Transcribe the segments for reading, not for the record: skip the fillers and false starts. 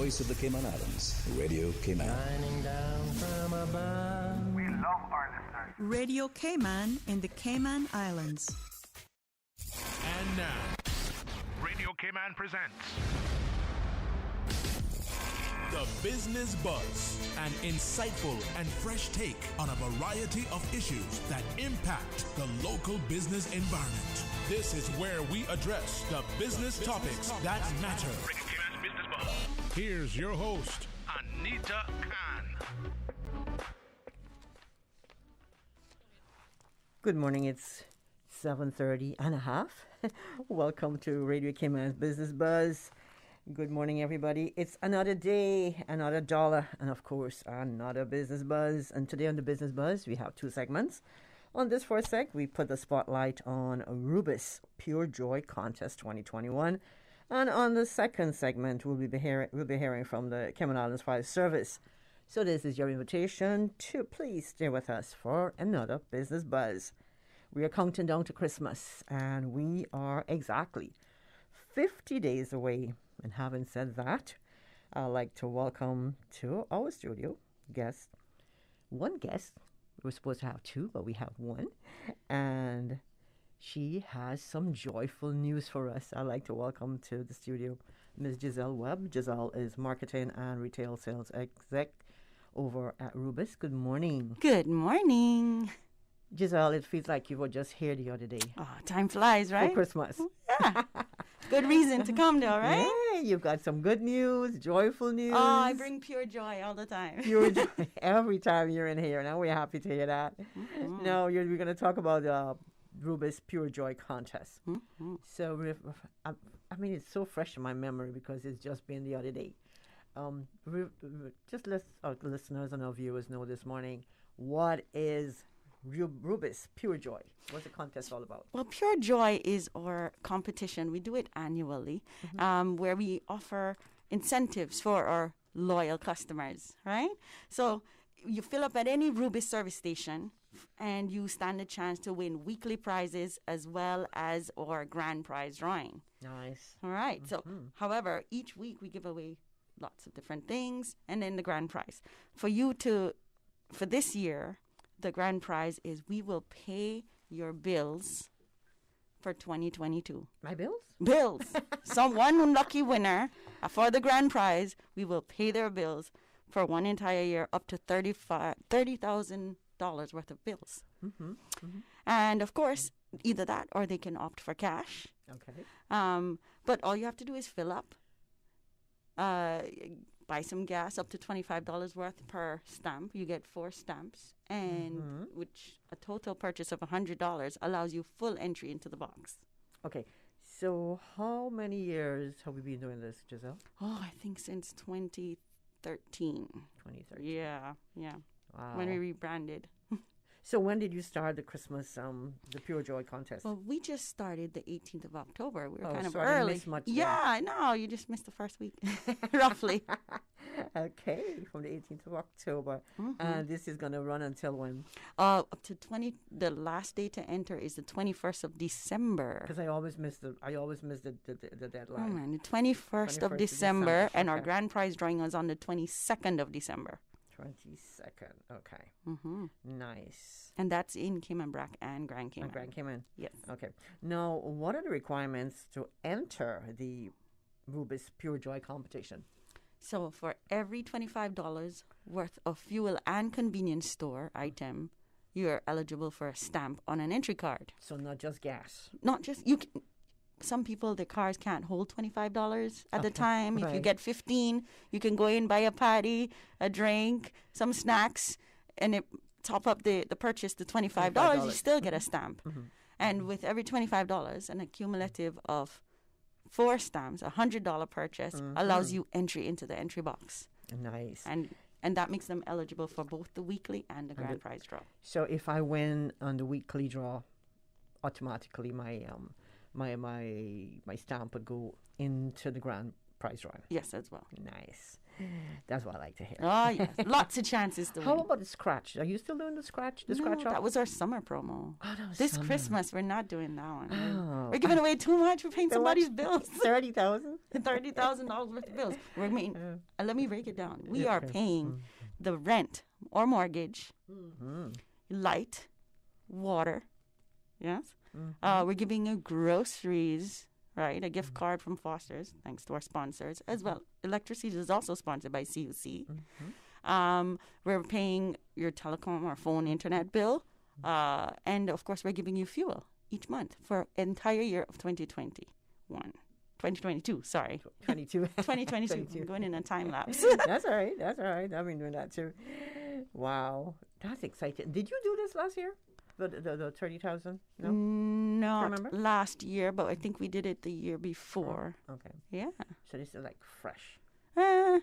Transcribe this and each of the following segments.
voice of the Cayman Islands, Radio Cayman. Shining down from above. We love our listeners. Radio Cayman in the Cayman Islands. And now, Radio Cayman presents The Business Buzz, an insightful and fresh take on a variety of issues that impact the local business environment. This is where we address the business topics that matter. Radio Cayman's Business Buzz. Here's your host, Anita Khan. Good morning, it's 7:30 and a half. Welcome to Radio Cayman's Business Buzz. Good morning, everybody. It's another day, another dollar, and of course, another Business Buzz. And today on the Business Buzz, we have two segments. On this first seg, we put the spotlight on Rubik's Pure Joy Contest 2021. And on the second segment, we'll be hearing from the Cayman Islands Fire Service. So this is your invitation to please stay with us for another Business Buzz. We are counting down to Christmas, and we are exactly 50 days away. And having said that, I'd like to welcome to our studio one guest. We're supposed to have two, but we have one. And she has some joyful news for us. I'd like to welcome to the studio Ms. Giselle Webb. Giselle is Marketing and Retail Sales Exec over at Rubik. Good morning. Good morning. Giselle, it feels like you were just here the other day. Oh, time flies, right? For Christmas. Yeah. Good reason to come, though, right? Yeah, you've got some good news, joyful news. Oh, I bring pure joy all the time. Pure joy every time you're in here. Now we're happy to hear that. Mm-hmm. Now we're going to talk about Rubik's Pure Joy Contest. Mm-hmm. So, I mean, it's so fresh in my memory because it's just been the other day. Just let our listeners and our viewers know this morning, what is Rubik's Pure Joy? What's the contest all about? Well, Pure Joy is our competition. We do it annually, where we offer incentives for our loyal customers, right? So you fill up at any Rubik service station, and you stand a chance to win weekly prizes as well as our grand prize drawing. Nice. All right. So, however, each week we give away lots of different things, and then the grand prize. For this year, the grand prize is we will pay your bills for 2022. My bills? Bills. One lucky winner for the grand prize, we will pay their bills for one entire year, up to $30,000 worth of bills. Mm-hmm. Mm-hmm. And of course, either that or they can opt for cash. Okay. But all you have to do is fill up, buy some gas, up to $25 worth per stamp. You get 4 stamps, and which a total purchase of $100 allows you full entry into the box. Okay. So how many years have we been doing this, Giselle? Oh, I think since 2013. 2013. Yeah. Wow. When we rebranded. So when did you start the Christmas, the Pure Joy Contest? Well, we just started the 18th of October. We were kind of so I didn't early. miss much Yeah, I know. You just missed the first week, roughly. Okay, from the 18th of October. And this is going to run until when? Up to the last day to enter is the 21st of December. Because I always miss the deadline. Oh, man, the 21st of December. And our grand prize drawing was on the 22nd of December. 22nd. Okay. Mm-hmm. Nice. And that's in Cayman Brac and Grand Cayman. Grand Cayman. Yes. Okay. Now, what are the requirements to enter the Rubik's Pure Joy competition? So for every $25 worth of fuel and convenience store item, you're eligible for a stamp on an entry card. So not just gas. Not just some people, their cars can't hold $25 at the time. Right. If you get 15, you can go in, buy a patty, a drink, some snacks, and it top up the purchase to $25. You still get a stamp. And with every $25, an accumulative of 4 stamps, a $100 purchase, allows you entry into the entry box. Nice. And that makes them eligible for both the weekly and the grand prize draw. So if I win on the weekly draw, automatically my stamp would go into the grand prize drawing. Yes, as well. Nice. That's what I like to hear. Oh, yes. Lots of chances to How win. about the scratch? Are you still doing the scratch? The No, scratch off? that was our summer promo. Oh, that was This summer. Christmas, we're not doing that one. Oh. We're giving away too much. We're paying So much? somebody's bills. 30,000. $30,000 worth of bills. We're making, let me break it down. We Yeah, are okay. paying the rent or mortgage, light, water. Yes. We're giving you groceries, right? A gift card from Foster's, thanks to our sponsors as well. Electricity is also sponsored by CUC. We're paying your telecom or phone internet bill. And of course, we're giving you fuel each month for entire year of 2022, sorry. 22. 2022. I'm going in a time lapse. That's all right. That's all right. I've been doing that too. Wow. That's exciting. Did you do this last year? The 30,000? No? Not Remember? last year, but I think we did it the year before. Okay. Yeah. So this is like fresh. I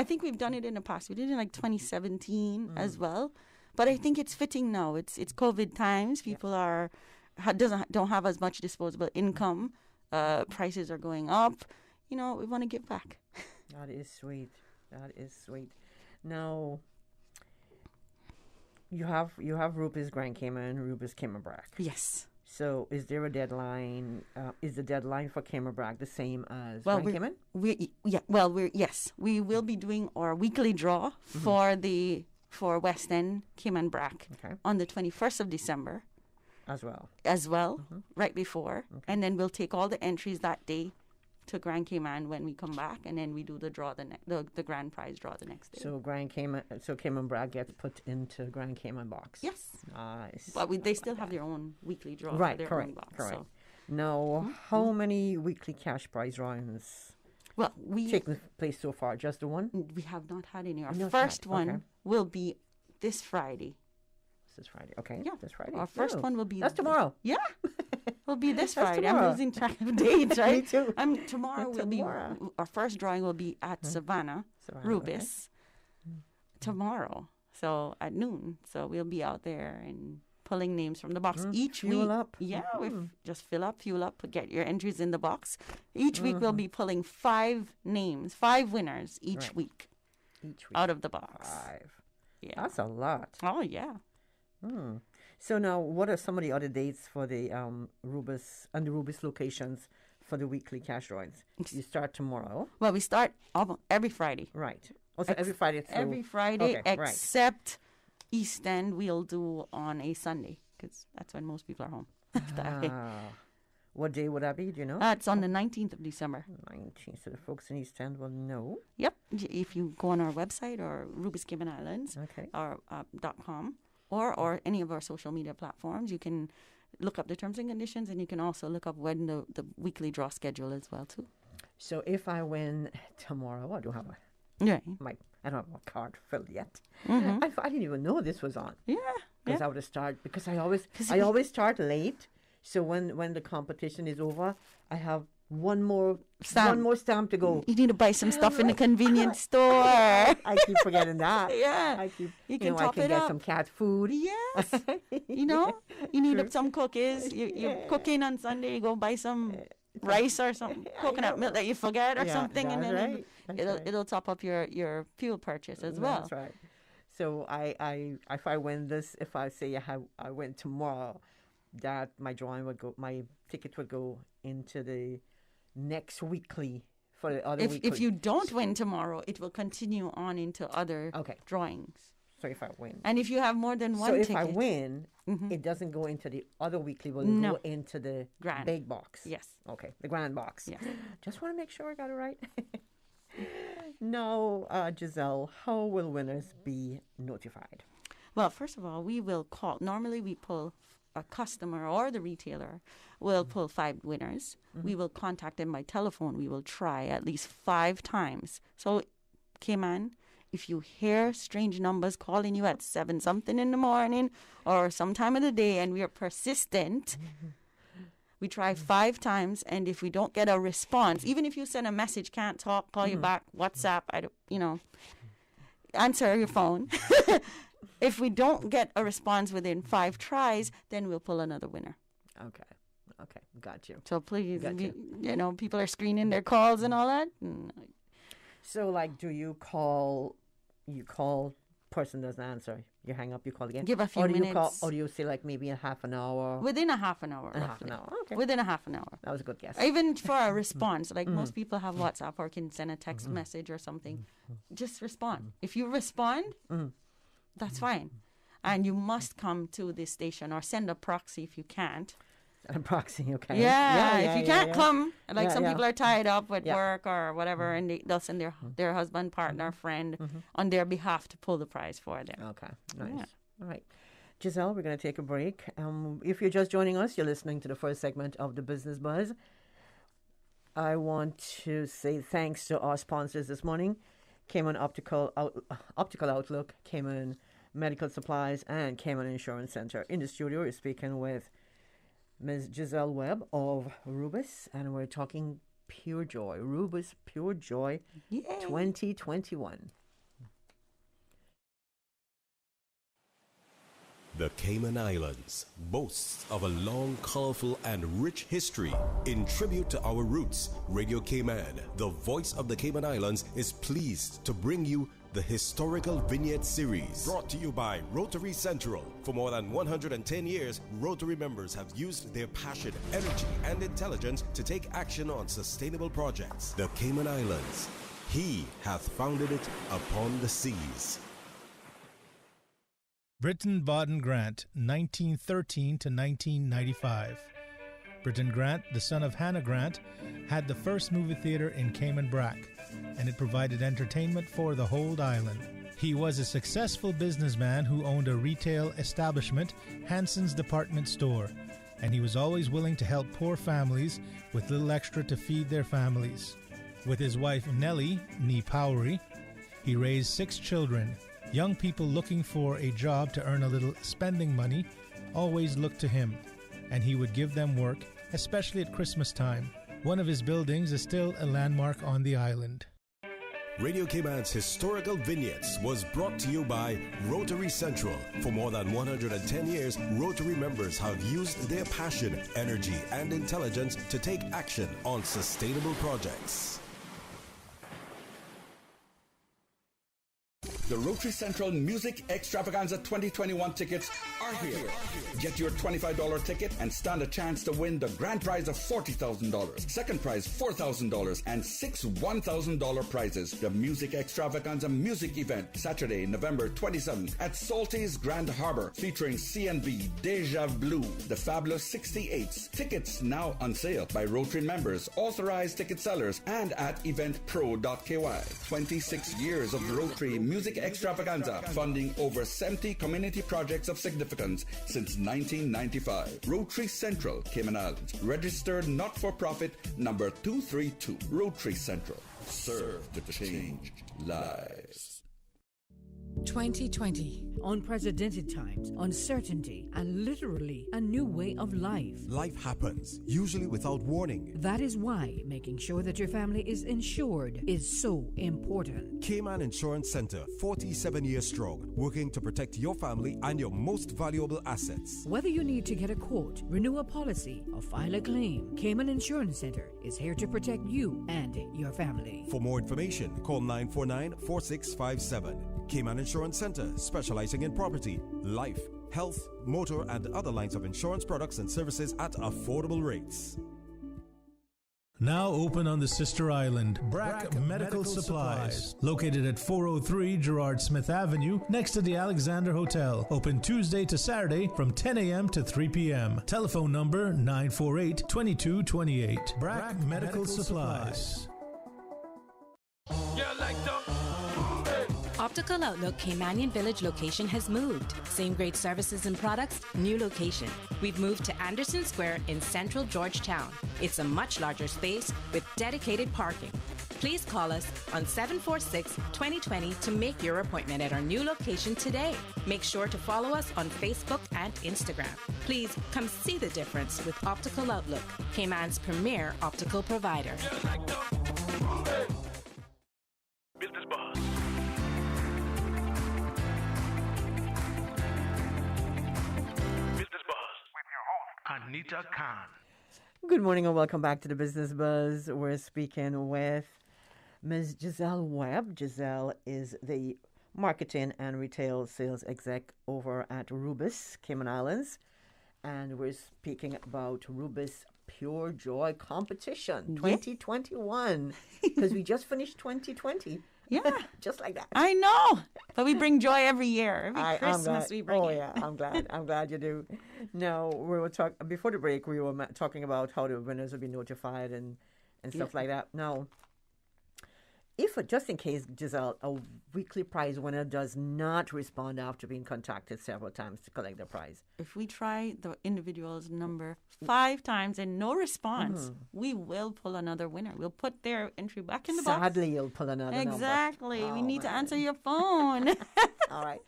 think we've done it in the past. We did it in like 2017 as well. But I think it's fitting now. It's COVID times. People don't have as much disposable income. Prices are going up. You know, we want to give back. That is sweet. That is sweet. Now, you have Rubik's Grand Cayman, Rubik's Cayman Brack. Yes. So is there a deadline? Is the deadline for Cayman Brack the same as Grand Cayman? We will be doing our weekly draw for West End Cayman Brack on the 21st of December. As well. Right before. Okay. And then we'll take all the entries that day to Grand Cayman when we come back, and then we do the draw the grand prize draw the next day. So Cayman Brack gets put into Grand Cayman box. Yes. Nice. But they still have their own weekly draw. Right. For their Correct. own box. Correct. So. Now, how many weekly cash prize drawings? Well, we taken place so far. Just the one. We have not had any. Our Not first had. one Okay. will be this Friday. This Friday. Okay. Yeah. This Friday. Our first one will be. That's tomorrow. Yeah. Will be this That's Friday. tomorrow. I'm losing track of dates, right? Me too. Tomorrow will be our first drawing will be at Savannah, Rubis. Tomorrow, so at noon. So we'll be out there and pulling names from the box each fuel week. Up. Yeah, we just fuel up, get your entries in the box. Each week we'll be pulling 5 names, 5 winners each week. Each week out of the box. 5. Yeah, that's a lot. Oh yeah. So now, what are some of the other dates for the Rubis and the Rubis locations for the weekly cash drawings? You start tomorrow. Well, we start every Friday. Right. Also, every Friday. Every Friday, Okay, except East End, we'll do on a Sunday because that's when most people are home. What day would that be? Do you know? It's on the 19th of December. 19th. So the folks in East End will know. Yep. If you go on our website or Rubik's Cayman Islands or .com or any of our social media platforms, you can look up the terms and conditions, and you can also look up when the weekly draw schedule as well too. So if I win tomorrow, I don't have I don't have my card filled yet. I didn't even know this was on. Yeah. Because I would have started because I always start late. So when the competition is over, I have one more stamp to go. You need to buy some stuff in the convenience store. I keep forgetting that. Yeah. I keep You can top I can it get up. some cat food. Yes. You need some cookies. You're cooking on Sunday, you go buy some rice or some coconut milk that you forget or something, and then it'll top up your fuel purchase as well. That's right. So if I win this, if I say I win tomorrow, that my ticket would go into the next weekly for the other weekly. If you don't win tomorrow, it will continue on into other drawings. So if I win. And if you have more than one ticket. So if I win, it doesn't go into the other weekly, will go into the grand big box. Yes. Okay, the grand box. Yes. Just want to make sure I got it right. Now, Giselle, how will winners be notified? Well, first of all, we will call. Normally, we pull a customer or the retailer will pull 5 winners. We will contact them by telephone. We will try at least 5 times. So, Cayman, if you hear strange numbers calling you at 7-something in the morning or some time of the day and we are persistent, we try 5 times, and if we don't get a response, even if you send a message, can't talk, call you back, WhatsApp, answer your phone. If we don't get a response within 5 tries, then we'll pull another winner. Okay. Okay, got you. So please, Gotcha. People are screening their calls and all that. So, like, do you call, person doesn't answer, you hang up, you call again? Give a few or do you call, minutes. or do you say, like, maybe a half an hour? Within a half an hour. A half roughly. an hour, okay. Within a half an hour. That was a good guess. Even for a response, like most people have WhatsApp or can send a text message or something, just respond. If you respond, that's fine. And you must come to this station or send a proxy if you can't. A proxy, okay. If you can't come, like some yeah. people are tied up with Yeah. work or whatever, and they'll send their husband, partner, friend on their behalf to pull the prize for them. Okay, nice. Yeah. All right. Giselle, we're going to take a break. If you're just joining us, you're listening to the first segment of the Business Buzz. I want to say thanks to our sponsors this morning, Cayman Optical Outlook, Cayman Medical Supplies, and Cayman Insurance Center. In the studio, we're speaking with Ms. Giselle Webb of Rubis, and we're talking Pure Joy. Rubis Pure Joy Yay. 2021. The Cayman Islands boasts of a long, colorful, and rich history. In tribute to our roots, Radio Cayman, the voice of the Cayman Islands, is pleased to bring you the Historical Vignette Series, brought to you by Rotary Central. For more than 110 years, Rotary members have used their passion, energy, and intelligence to take action on sustainable projects. The Cayman Islands, He hath founded it upon the seas. Britton Baden Grant, 1913 to 1995. Britton Grant, the son of Hannah Grant, had the first movie theater in Cayman Brac, and it provided entertainment for the whole island. He was a successful businessman who owned a retail establishment, Hanson's Department Store, and he was always willing to help poor families with little extra to feed their families. With his wife Nellie, nee Powery, he raised 6 children. Young people looking for a job to earn a little spending money always looked to him, and he would give them work, especially at Christmas time. One of his buildings is still a landmark on the island. Radio Cayman's Historical Vignettes was brought to you by Rotary Central. For more than 110 years, Rotary members have used their passion, energy, and intelligence to take action on sustainable projects. The Rotary Central Music Extravaganza 2021 tickets are here. Get your $25 ticket and stand a chance to win the grand prize of $40,000, second prize $4,000, and 6 $1,000 prizes. The Music Extravaganza music event, Saturday, November 27th at Salty's Grand Harbor, featuring CNB, Deja Blue, The Fabulous 68s. Tickets now on sale by Rotary members, authorized ticket sellers, and at eventpro.ky. 26 years of Rotary Music Extravaganza, funding over 70 community projects of significance since 1995. Rotary Central, Cayman Islands. Registered not-for-profit number 232. Rotary Central. Serve to change lives. 2020, unprecedented times, uncertainty, and literally a new way of life. Life happens, usually without warning. That is why making sure that your family is insured is so important. Cayman Insurance Center, 47 years strong, working to protect your family and your most valuable assets. Whether you need to get a quote, renew a policy, or file a claim, Cayman Insurance Center is here to protect you and your family. For more information, call 949-4657. Cayman Insurance Center, specializing in property, life, health, motor, and other lines of insurance products and services at affordable rates. Now open on the sister island, Brack Medical Supplies. Located at 403 Gerard Smith Avenue, next to the Alexander Hotel. Open Tuesday to Saturday from 10 a.m. to 3 p.m. Telephone number 948-2228. Brack Medical Supplies. Optical Outlook Caymanian Village location has moved. Same great services and products, new location. We've moved to Anderson Square in central Georgetown. It's a much larger space with dedicated parking. Please call us on 746-2020 to make your appointment at our new location today. Make sure to follow us on Facebook and Instagram. Please come see the difference with Optical Outlook, Cayman's premier optical provider. Business Buzz. Business Buzz with your host, Anita Khan. Good morning and welcome back to the Business Buzz. We're speaking with Ms. Giselle Webb. Giselle is the marketing and retail sales exec over at Rubis, Cayman Islands. And we're speaking about Rubis Pure Joy Competition 2021 because we just finished 2020. Yeah. Just like that. I know. But we bring joy every year. Every Christmas we bring it. Oh, yeah. I'm glad. I'm glad you do. Now, we were talking, before the break, we were talking about how the winners will be notified and stuff like that. Now, if, just in case, Giselle, a weekly prize winner does not respond after being contacted several times to collect the prize. If we try the individual's number 5 times and no response, we will pull another winner. We'll put their entry back in the box. Sadly, you'll pull another Exactly. number. We need to answer your phone. All right.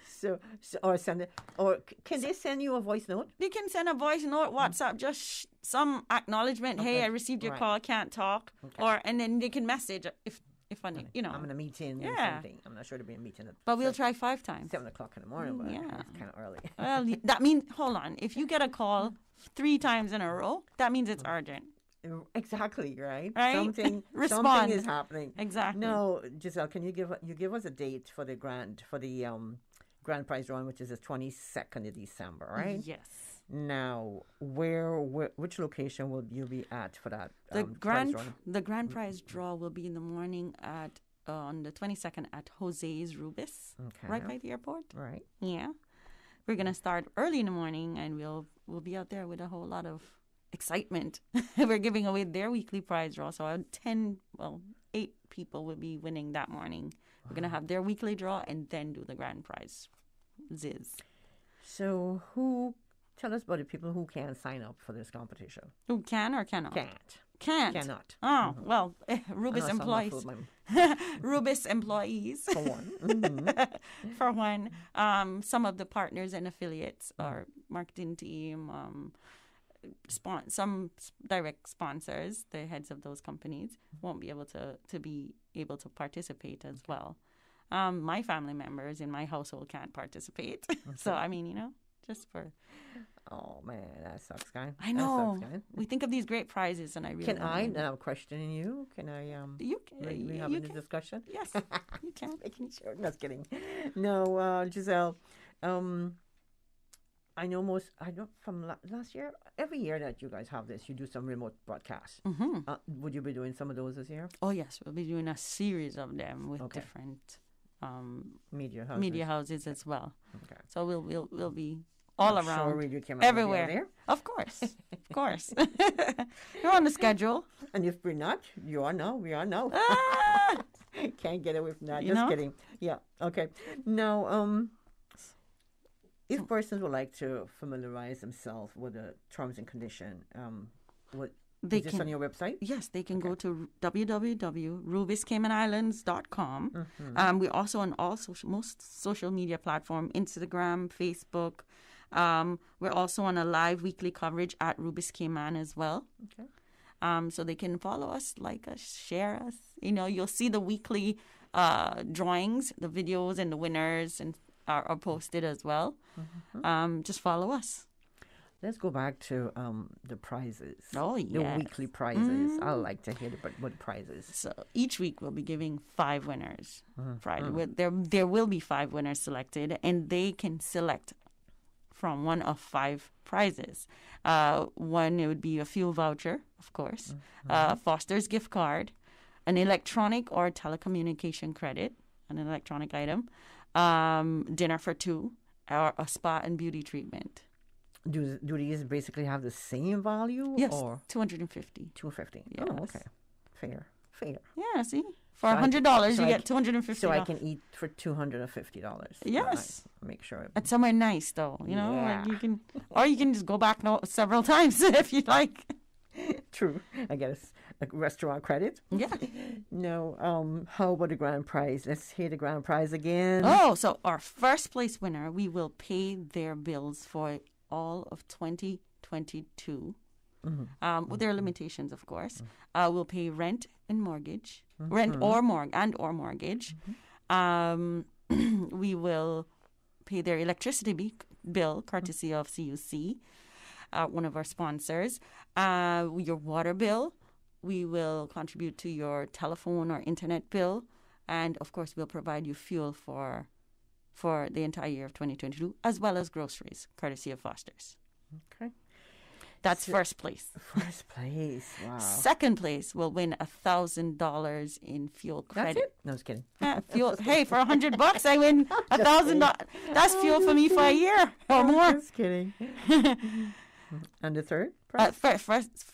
So or send it, or can they send you a voice note? They can send a voice note, WhatsApp, just some acknowledgement. Okay. Hey, I received your call, can't talk. Okay. And then they can message if I need, I'm in a meeting or something. I'm not sure to be in a meeting. But we'll try 5 times. 7 o'clock in the morning, but it's kind of early. Well, that means, hold on. If you get a call 3 times in a row, that means it's urgent. Exactly, right? Right? Something Respond. is happening. Exactly. No, Giselle, can you give us a date for the grand prize drawing, which is the 22nd of December, right? Yes. Now, which location will you be at for that? The grand prize draw will be in the morning on the 22nd at Jose's Rubis, right by the airport. Right. Yeah. We're gonna start early in the morning, and we'll be out there with a whole lot of excitement. We're giving away their weekly prize draw, so 8 people will be winning that morning. We're gonna have their weekly draw and then do the grand prize. So tell us about the people who can sign up for this competition. Who can or cannot? Can't. Cannot. Oh, well, Rubis employees. Rubis employees. For one. For one. Some of the partners and affiliates, our marketing team, some direct sponsors, the heads of those companies, won't be able to participate as well. My family members in my household can't participate. So, I mean, just for... Oh, man, that sucks, guy. I know. We think of these great prizes, and I really... Can I, now questioning you, can I... we having a discussion? Yes, you can. Making sure. Not kidding. No, Giselle, I know from last year, every year that you guys have this, you do some remote broadcasts. Mm-hmm. Would you be doing some of those this year? Oh, yes. We'll be doing a series of them with different media houses as well. Okay. So we'll be all around, everywhere. There. Of course. Of course. You're on the schedule. And if we're not, you are now. We are now. Can't get away from that. Just kidding. Yeah. Okay. Now, if persons would like to familiarize themselves with the terms and condition, is this on your website? Yes, they can go to www.rubiscaymanislands.com. Mm-hmm. We're also on most social media platforms, Instagram, Facebook. We're also on a live weekly coverage at Rubis Cayman as well. Okay. So they can follow us, like us, share us. You'll see the weekly drawings, the videos, and the winners are posted as well. Mm-hmm. Just follow us. Let's go back to the prizes. Oh, yes. The weekly prizes. I like to hear what prizes. So each week we'll be giving 5 winners. Friday. There will be 5 winners selected, and they can select from one of 5 prizes. One, it would be a fuel voucher, of course, Foster's gift card, an electronic or telecommunication credit, an electronic item, dinner for 2, or a spa and beauty treatment. Do these basically have the same value? Yes, or? $250. $250. Yes. Oh, okay. Fair. Yeah, see? For $100, you get $250. So I can eat for $250. Yes. Make sure. At somewhere nice, though. Like you can just go back several times if you like. True. I guess a restaurant credit. Yeah. No. How about the grand prize? Let's hear the grand prize again. Oh, so our first place winner, we will pay their bills for all of 2022. With their limitations, of course. We'll pay rent and mortgage, or mortgage. We will pay their electricity bill, courtesy of CUC. one of our sponsors. Your water bill, we will contribute to your telephone or internet bill. And, of course, we'll provide you fuel for the entire year of 2022, as well as groceries, courtesy of Foster's. Okay. That's first place. First place. Wow. Second place will win $1,000 in fuel credit. That's it? No, I was kidding. Fuel. Hey, for $100, I win $1,000. That's fuel for me for a year or more. Just kidding. And the third?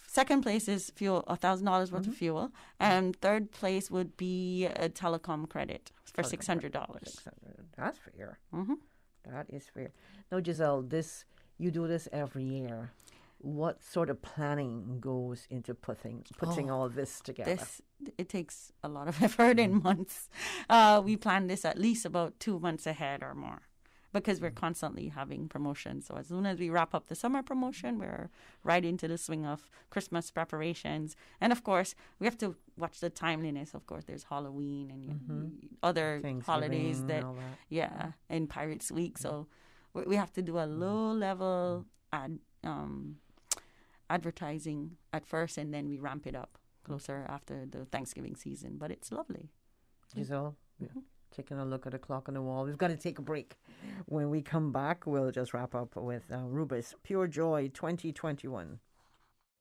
Second place is fuel, $1,000 worth of fuel, and third place would be a telecom credit for $600. That's fair. That is fair. Now, Giselle, you do this every year. What sort of planning goes into putting all this together? It takes a lot of effort in months. We plan this at least about 2 months ahead or more, because we're constantly having promotions. So as soon as we wrap up the summer promotion, we're right into the swing of Christmas preparations. And, of course, we have to watch the timeliness. Of course, there's Halloween and other holidays in Pirates Week. So we have to do a low-level advertising at first, and then we ramp it up closer after the Thanksgiving season. But it's lovely. Giselle? Taking a look at the clock on the wall. We've got to take a break. When we come back, we'll just wrap up with Rubik's Pure Joy 2021.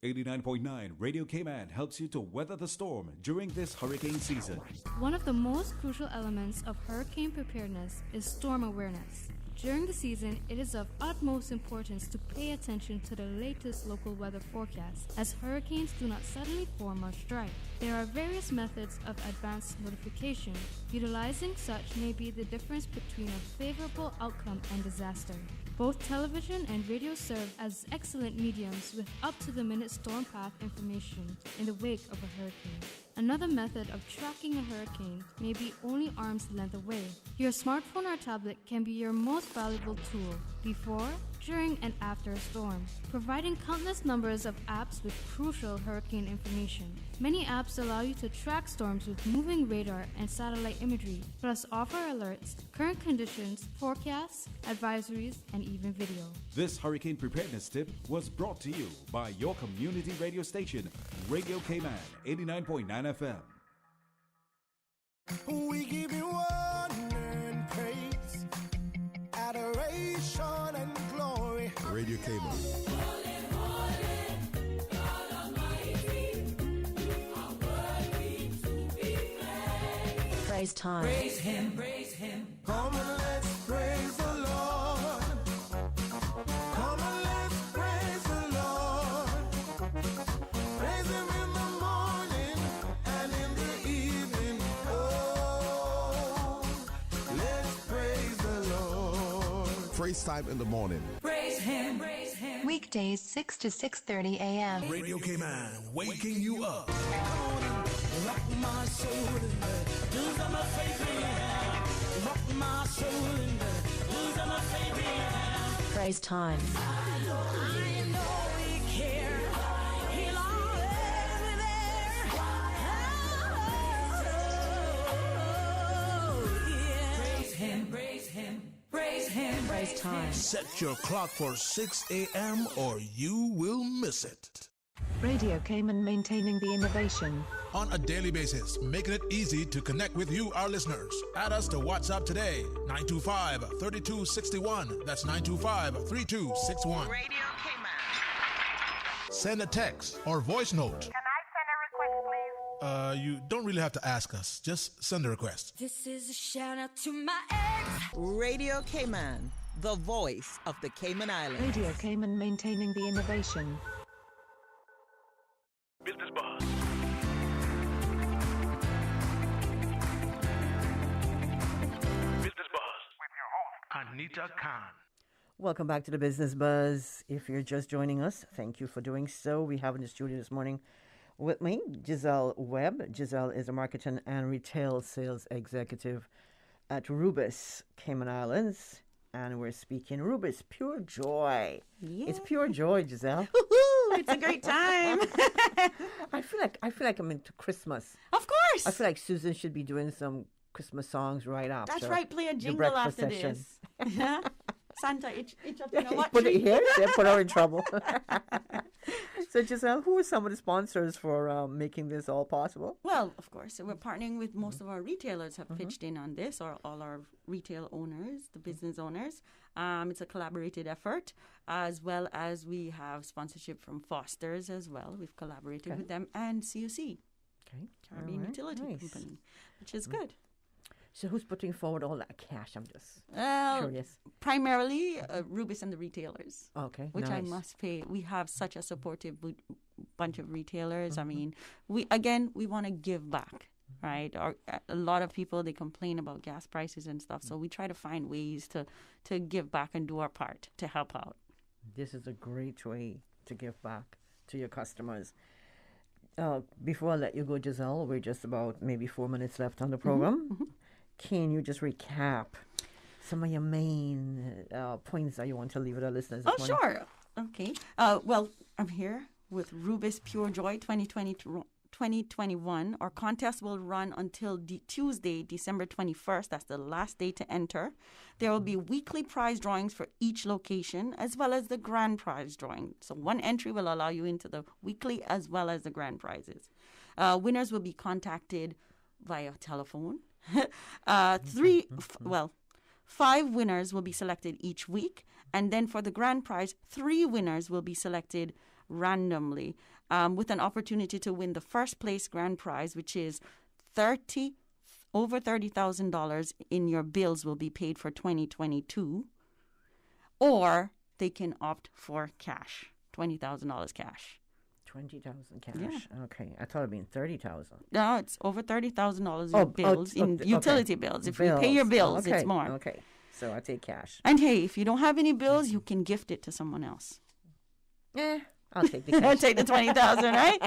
89.9 Radio Cayman helps you to weather the storm during this hurricane season. One of the most crucial elements of hurricane preparedness is storm awareness. During the season, it is of utmost importance to pay attention to the latest local weather forecasts, as hurricanes do not suddenly form or strike. There are various methods of advanced notification. Utilizing such may be the difference between a favorable outcome and disaster. Both television and radio serve as excellent mediums with up-to-the-minute storm path information in the wake of a hurricane. Another method of tracking a hurricane may be only arm's length away. Your smartphone or tablet can be your most valuable tool before, during, and after a storm, providing countless numbers of apps with crucial hurricane information. Many apps allow you to track storms with moving radar and satellite imagery, plus offer alerts, current conditions, forecasts, advisories, and even video. This hurricane preparedness tip was brought to you by your community radio station, Radio Cayman, 89.9 FM. We give you honor and praise, adoration and glory. Radio Cayman. Praise time. Praise him, praise him. Come and let's praise the Lord. Come and let's praise the Lord. Praise him in the morning and in the evening. Oh, let's praise the Lord. Praise time in the morning. Praise him, praise him. Weekdays 6 to 6:30 a.m. Radio Cayman, waking you up. Rock my soul in the blues of my faith. Rock my soul in the blues of my faith. Praise time. I know he cares. He'll always be there. Oh, yeah. Praise him, praise him, praise him. Praise time. Set your clock for 6 a.m. or you will miss it. Radio Cayman, maintaining the innovation. On a daily basis, making it easy to connect with you, our listeners. Add us to WhatsApp today, 925-3261. That's 925-3261. Radio Cayman. Send a text or voice note. Can I send a request, please? You don't really have to ask us. Just send a request. This is a shout out to my ex. Radio Cayman, the voice of the Cayman Islands. Radio Cayman, maintaining the innovation. Business Boss. Business Boss with your host, Anita Khan. Welcome back to the Business Buzz. If you're just joining us, thank you for doing so. We have in the studio this morning with me Giselle Webb. Giselle is a marketing and retail sales executive at Rubik's Cayman Islands, and we're speaking Rubik's Pure Joy. Yeah. It's pure joy, Giselle. It's a great time. I feel like I'm into Christmas. Of course. I feel like Susan should be doing some Christmas songs right after. That's right. Play a the jingle breakfast after session. this. Yeah. Santa itch up in a hot Put it tree. here, they put her in trouble. So, Giselle, who are some of the sponsors for making this all possible? Well, of course, we're partnering with most of our retailers have pitched in on this, or all our retail owners, the business owners. It's a collaborated effort, as well as we have sponsorship from Foster's as well. We've collaborated with them, and CUC, Caribbean Utility Company, which is good. So who's putting forward all that cash? I'm just curious. Primarily, Rubis and the retailers. Okay, which I nice. must pay. We have such a supportive bunch of retailers. I mean, we want to give back, right? A lot of people, they complain about gas prices and stuff, so we try to find ways to give back and do our part to help out. This is a great way to give back to your customers. Before I let you go, Giselle, we're just about maybe 4 minutes left on the program. Can you just recap some of your main points that you want to leave with our listeners this morning? Sure. Okay. Well, I'm here with Rubis Pure Joy 2021. Our contest will run until Tuesday, December 21st. That's the last day to enter. There will be weekly prize drawings for each location, as well as the grand prize drawing. So one entry will allow you into the weekly as well as the grand prizes. Winners will be contacted via telephone. 5 winners will be selected each week, and then for the grand prize, 3 winners will be selected randomly, with an opportunity to win the first place grand prize, which is over $30,000 in your bills will be paid for 2022, or they can opt for cash, $20,000 cash. 20,000 cash. Yeah. Okay, I thought it'd been 30,000. No, it's over $30,000 in bills, in utility bills. If you pay your bills, it's more. Okay, so I take cash. And hey, if you don't have any bills, you can gift it to someone else. I'll take the cash. I'll take the 20,000, right?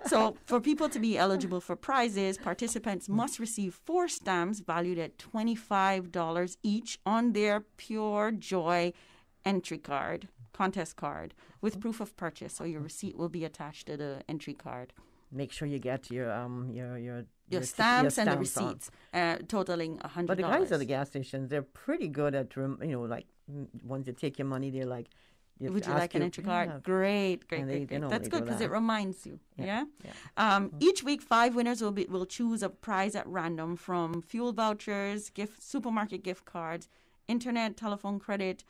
So for people to be eligible for prizes, participants must receive 4 stamps valued at $25 each on their Pure Joy entry card, contest card, with proof of purchase. So your receipt will be attached to the entry card. Make sure you get your stamps and the receipts, totaling $100. But the guys at the gas stations, they're pretty good at, like, once you take your money, they're like, would you like an entry card? Yeah. Great. That's good because it reminds you. Yeah. Each week, 5 winners will choose a prize at random from fuel vouchers, supermarket gift cards, internet, telephone credit,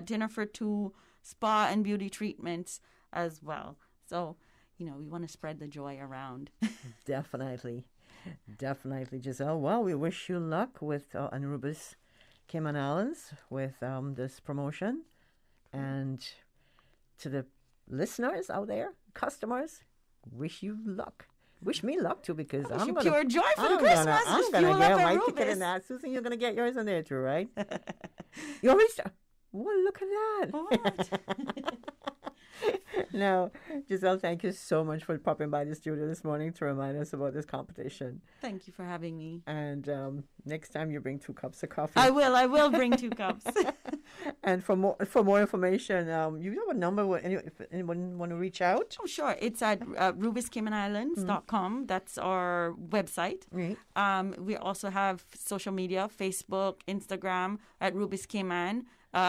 dinner for 2, spa and beauty treatments as well. So, we want to spread the joy around. Definitely, Giselle. Well, we wish you luck with Rubis Cayman Islands with this promotion. And to the listeners out there, customers, wish you luck. Wish me luck too, because I'm going to pure joy for the Christmas. I'm going to get my ticket in that. Susan, you're going to get yours in there too, right? You already start. Well, look at that. What? Now, Giselle, thank you so much for popping by the studio this morning to remind us about this competition. Thank you for having me. And next time you bring 2 cups of coffee. I will bring 2 cups. And for more information, you have a number if anyone want to reach out? Oh, sure. It's at RubisCaymanIslands.com. That's our website. Right. We also have social media, Facebook, Instagram at Rubis Cayman.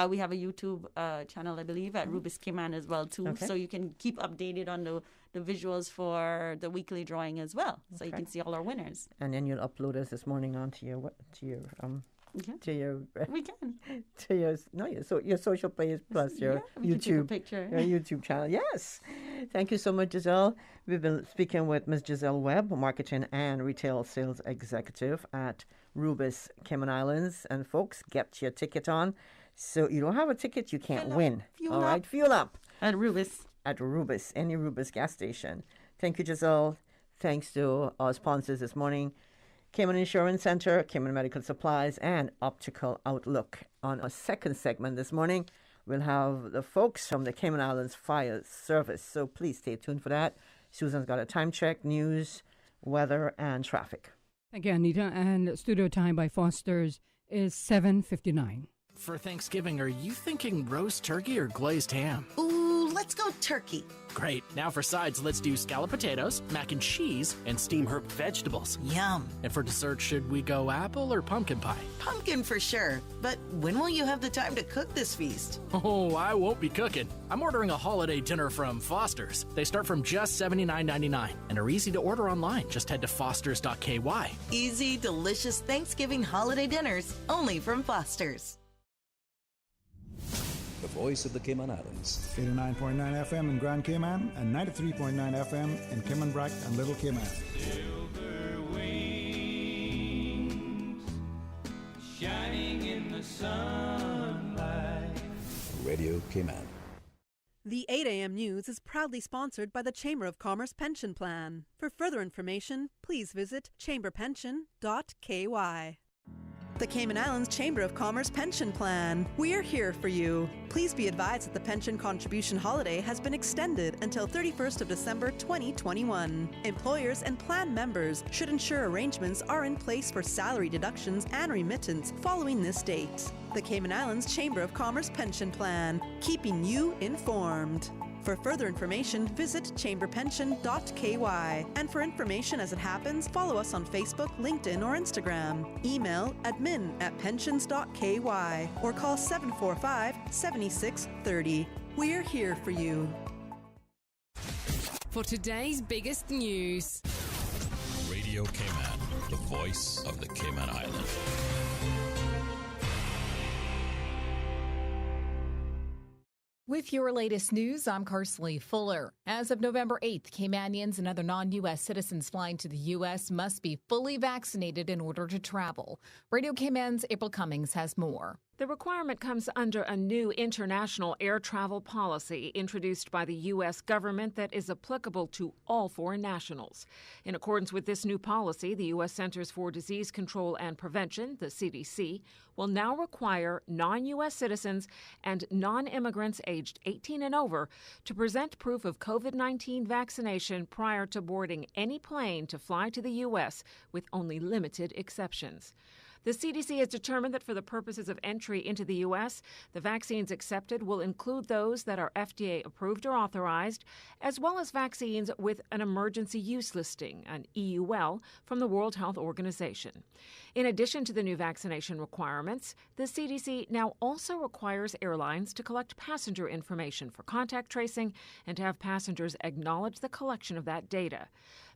We have a YouTube channel, I believe, at Rubis Cayman as well, too. Okay. So you can keep updated on the visuals for the weekly drawing as well. So you can see all our winners. And then you'll upload us this morning onto your social page plus your YouTube picture. Your YouTube channel. Yes. Thank you so much, Giselle. We've been speaking with Ms. Giselle Webb, Marketing and Retail Sales Executive at Rubis Cayman Islands. And folks, get your ticket on. So you don't have a ticket, you can't win. All right, fuel up. At Rubis. At Rubis, any Rubis gas station. Thank you, Giselle. Thanks to our sponsors this morning, Cayman Insurance Center, Cayman Medical Supplies, and Optical Outlook. On our second segment this morning, we'll have the folks from the Cayman Islands Fire Service. So please stay tuned for that. Susan's got a time check, news, weather, and traffic. Thank you, Anita. And studio time by Foster's is 7:59. For Thanksgiving, are you thinking roast turkey or glazed ham? Ooh, Let's go turkey. Great. Now for sides, let's do scalloped potatoes, mac and cheese, and steamed herb vegetables. Yum. And for dessert, should we go apple or pumpkin pie? Pumpkin for sure. But when will you have the time to cook this feast? Oh, I won't be cooking. I'm ordering a holiday dinner from Foster's. They start from just $79.99 and are easy to order online. Just head to fosters.ky. Easy, delicious Thanksgiving holiday dinners only from Foster's. The voice of the Cayman Islands. 89.9 FM in Grand Cayman and 93.9 FM in Cayman Brac and Little Cayman. Silver wings shining in the sunlight. Radio Cayman. The 8 a.m. News is proudly sponsored by the Chamber of Commerce Pension Plan. For further information, please visit chamberpension.ky. The Cayman Islands Chamber of Commerce Pension Plan. We're here for you. Please be advised that the pension contribution holiday has been extended until 31st of December 2021. Employers and plan members should ensure arrangements are in place for salary deductions and remittance following this date. The Cayman Islands Chamber of Commerce Pension Plan, keeping you informed. For further information, visit chamberpension.ky. And for information as it happens, follow us on Facebook, LinkedIn, or Instagram. Email admin@pensions.ky or call 745-7630. We're here for you. For today's biggest news. Radio Cayman, the voice of the Cayman Islands. With your latest news, I'm Carsley Fuller. As of November 8th, Caymanians and other non-U.S. citizens flying to the U.S. must be fully vaccinated in order to travel. Radio Cayman's April Cummings has more. The requirement comes under a new international air travel policy introduced by the U.S. government that is applicable to all foreign nationals. In accordance with this new policy, the U.S. Centers for Disease Control and Prevention, the CDC, will now require non-U.S. citizens and non-immigrants aged 18 and over to present proof of COVID-19 vaccination prior to boarding any plane to fly to the U.S., with only limited exceptions. The CDC has determined that for the purposes of entry into the U.S., the vaccines accepted will include those that are FDA approved or authorized, as well as vaccines with an emergency use listing, an EUL, from the World Health Organization. In addition to the new vaccination requirements, the CDC now also requires airlines to collect passenger information for contact tracing and to have passengers acknowledge the collection of that data.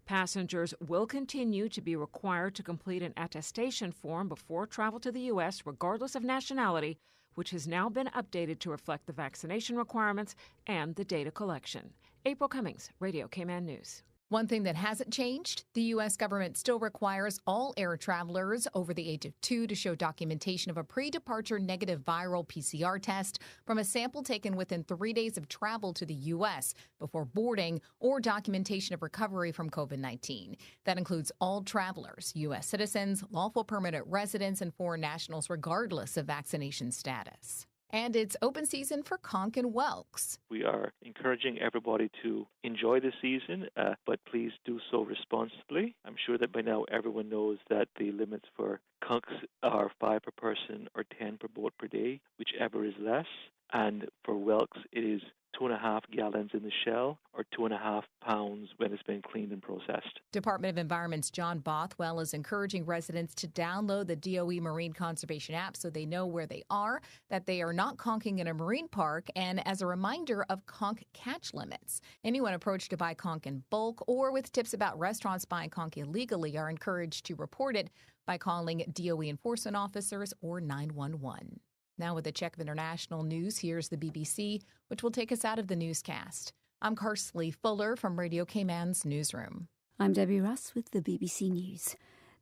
Passengers will continue to be required to complete an attestation form before travel to the U.S., regardless of nationality, which has now been updated to reflect the vaccination requirements and the data collection. April Cummings, Radio Cayman News. One thing that hasn't changed, the U.S. government still requires all air travelers over the age of 2 to show documentation of a pre-departure negative viral PCR test from a sample taken within 3 days of travel to the U.S. before boarding, or documentation of recovery from COVID-19. That includes all travelers, U.S. citizens, lawful permanent residents, and foreign nationals, regardless of vaccination status. And it's open season for conch and whelks. We are encouraging everybody to enjoy the season, but please do so responsibly. I'm sure that by now everyone knows that the limits for conchs are 5 per person or 10 per boat per day, whichever is less. And for whelks, it is 2.5 gallons in the shell or 2.5 pounds when it's been cleaned and processed. Department of Environment's John Bothwell is encouraging residents to download the DOE Marine Conservation app so they know where they are, that they are not conching in a marine park, and as a reminder of conch catch limits. Anyone approached to buy conch in bulk or with tips about restaurants buying conch illegally are encouraged to report it by calling DOE enforcement officers or 911. Now with a check of international news, here's the BBC, which will take us out of the newscast. I'm Carsley Fuller from Radio Cayman's newsroom. I'm Debbie Russ with the BBC News.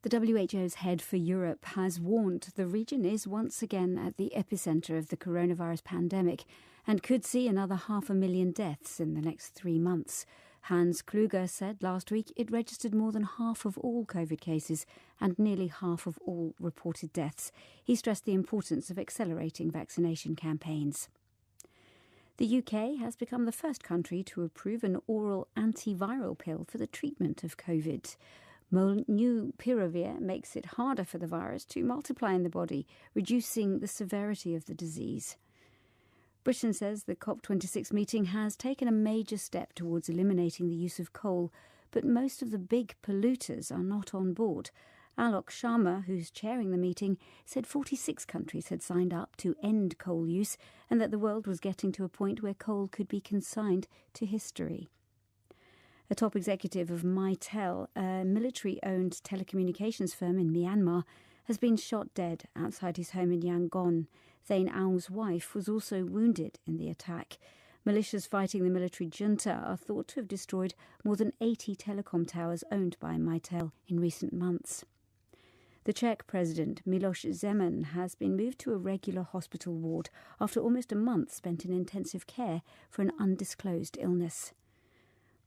The WHO's head for Europe has warned the region is once again at the epicentre of the coronavirus pandemic and could see another 500,000 deaths in the next 3 months. Hans Kluge said last week it registered more than half of all COVID cases and nearly half of all reported deaths. He stressed the importance of accelerating vaccination campaigns. The UK has become the first country to approve an oral antiviral pill for the treatment of COVID. Molnupiravir makes it harder for the virus to multiply in the body, reducing the severity of the disease. Britain says the COP26 meeting has taken a major step towards eliminating the use of coal, but most of the big polluters are not on board. Alok Sharma, who's chairing the meeting, said 46 countries had signed up to end coal use and that the world was getting to a point where coal could be consigned to history. A top executive of Mytel, a military-owned telecommunications firm in Myanmar, has been shot dead outside his home in Yangon. Thane Aung's wife was also wounded in the attack. Militias fighting the military junta are thought to have destroyed more than 80 telecom towers owned by Mytel in recent months. The Czech president, Miloš Zeman, has been moved to a regular hospital ward after almost a month spent in intensive care for an undisclosed illness.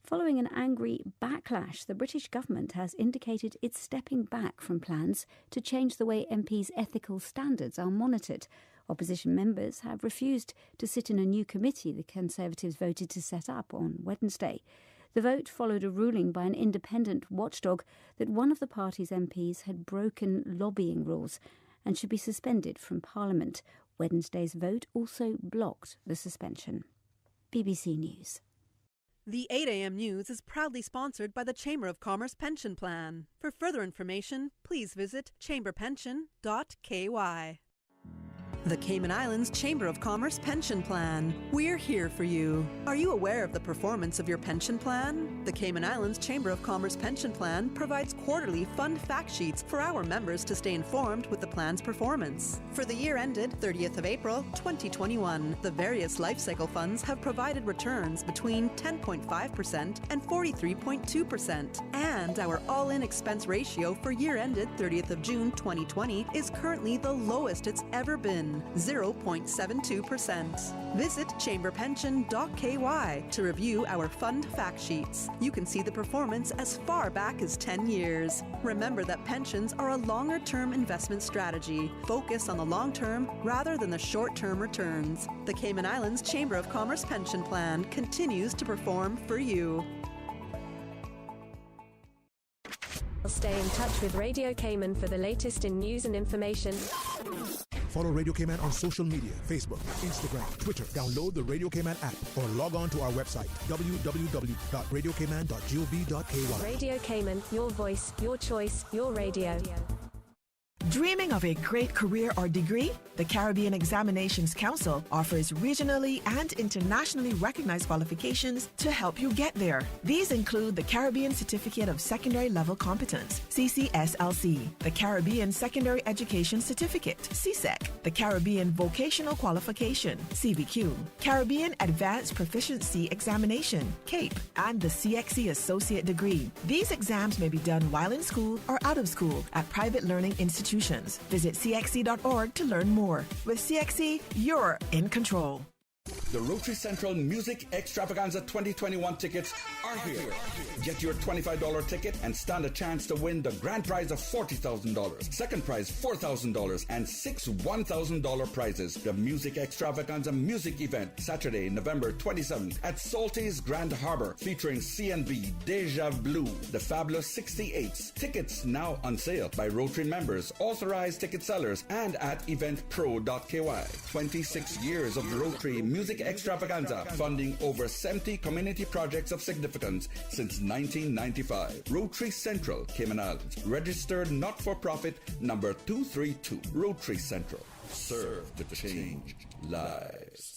Following an angry backlash, the British government has indicated it's stepping back from plans to change the way MPs' ethical standards are monitored. Opposition members have refused to sit in a new committee the Conservatives voted to set up on Wednesday. The vote followed a ruling by an independent watchdog that one of the party's MPs had broken lobbying rules and should be suspended from Parliament. Wednesday's vote also blocked the suspension. BBC News. The 8 a.m. news is proudly sponsored by the Chamber of Commerce Pension Plan. For further information, please visit chamberpension.ky. The Cayman Islands Chamber of Commerce Pension Plan. We're here for you. Are you aware of the performance of your pension plan? The Cayman Islands Chamber of Commerce Pension Plan provides quarterly fund fact sheets for our members to stay informed with the plan's performance. For the year ended 30th of April, 2021, the various life cycle funds have provided returns between 10.5% and 43.2%. And our all-in expense ratio for year ended 30th of June, 2020 is currently the lowest it's ever been. 0.72%. Visit chamberpension.ky to review our fund fact sheets. You can see the performance as far back as 10 years. Remember that pensions are a longer-term investment strategy. Focus on the long term rather than the short-term returns. The Cayman Islands Chamber of Commerce Pension Plan continues to perform for you. Stay in touch with Radio Cayman for the latest in news and information. Follow Radio Cayman on social media, Facebook, Instagram, Twitter. Download the Radio Cayman app or log on to our website, www.radiocayman.gov.ky. Radio Cayman, your voice, your choice, your radio. Dreaming of a great career or degree? The Caribbean Examinations Council offers regionally and internationally recognized qualifications to help you get there. These include the Caribbean Certificate of Secondary Level Competence, CCSLC, the Caribbean Secondary Education Certificate, CSEC, the Caribbean Vocational Qualification, CVQ, Caribbean Advanced Proficiency Examination, CAPE, and the CXC Associate Degree. These exams may be done while in school or out of school at private learning institutions. Visit cxc.org to learn more. With CXC, you're in control. The Rotary Central Music Extravaganza 2021 tickets are here. Get your $25 ticket and stand a chance to win the grand prize of $40,000, second prize $4,000, and 6 $1,000 prizes. The Music Extravaganza music event, Saturday, November 27th at Salty's Grand Harbor, featuring CNB, Deja Blue, the Fabulous 68s. Tickets now on sale by Rotary members, authorized ticket sellers, and at eventpro.ky. 26 years of Rotary Music Extravaganza, funding over 70 community projects of significance since 1995. Rotary Central, Cayman Islands. Registered not-for-profit number 232. Rotary Central. Serve to change lives.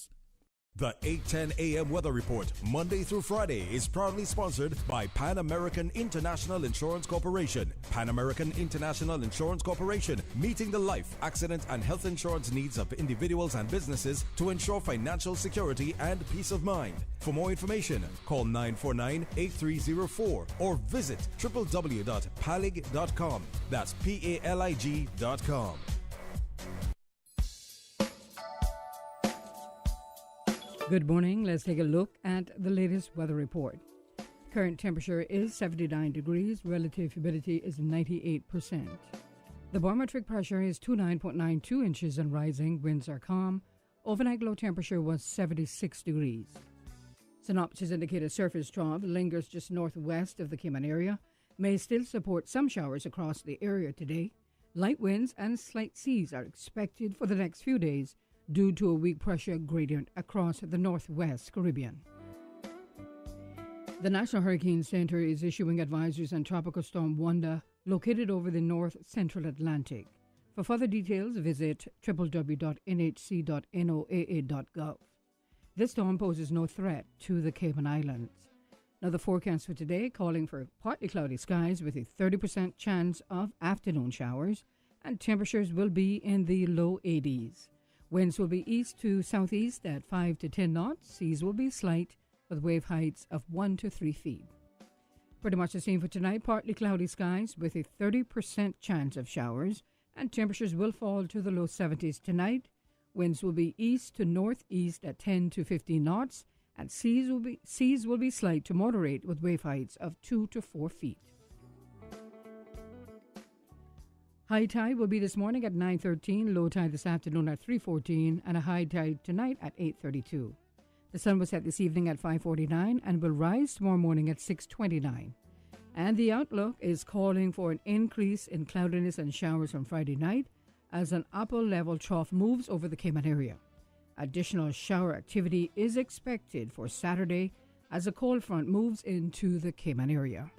The 8:10 a.m. weather report, Monday through Friday, is proudly sponsored by Pan American International Insurance Corporation. Pan American International Insurance Corporation, meeting the life, accident, and health insurance needs of individuals and businesses to ensure financial security and peace of mind. For more information, call 949-8304 or visit www.palig.com. That's PALIG.com. Good morning. Let's take a look at the latest weather report. Current temperature is 79 degrees. Relative humidity is 98%. The barometric pressure is 29.92 inches and rising. Winds are calm. Overnight low temperature was 76 degrees. Synopsis indicate a surface trough lingers just northwest of the Cayman area. May still support some showers across the area today. Light winds and slight seas are expected for the next few days due to a weak pressure gradient across the northwest Caribbean. The National Hurricane Center is issuing advisories on Tropical Storm Wanda located over the north central Atlantic. For further details, visit www.nhc.noaa.gov. This storm poses no threat to the Cayman Islands. Now, the forecast for today calling for partly cloudy skies with a 30% chance of afternoon showers, and temperatures will be in the low 80s. Winds will be east to southeast at 5 to 10 knots. Seas will be slight with wave heights of 1 to 3 feet. Pretty much the same for tonight, partly cloudy skies with a 30% chance of showers, and temperatures will fall to the low 70s tonight. Winds will be east to northeast at 10 to 15 knots, and seas will be slight to moderate with wave heights of 2 to 4 feet. High tide will be this morning at 9:13, low tide this afternoon at 3:14, and a high tide tonight at 8:32. The sun will set this evening at 5:49 and will rise tomorrow morning at 6:29. And the outlook is calling for an increase in cloudiness and showers on Friday night as an upper-level trough moves over the Cayman area. Additional shower activity is expected for Saturday as a cold front moves into the Cayman area.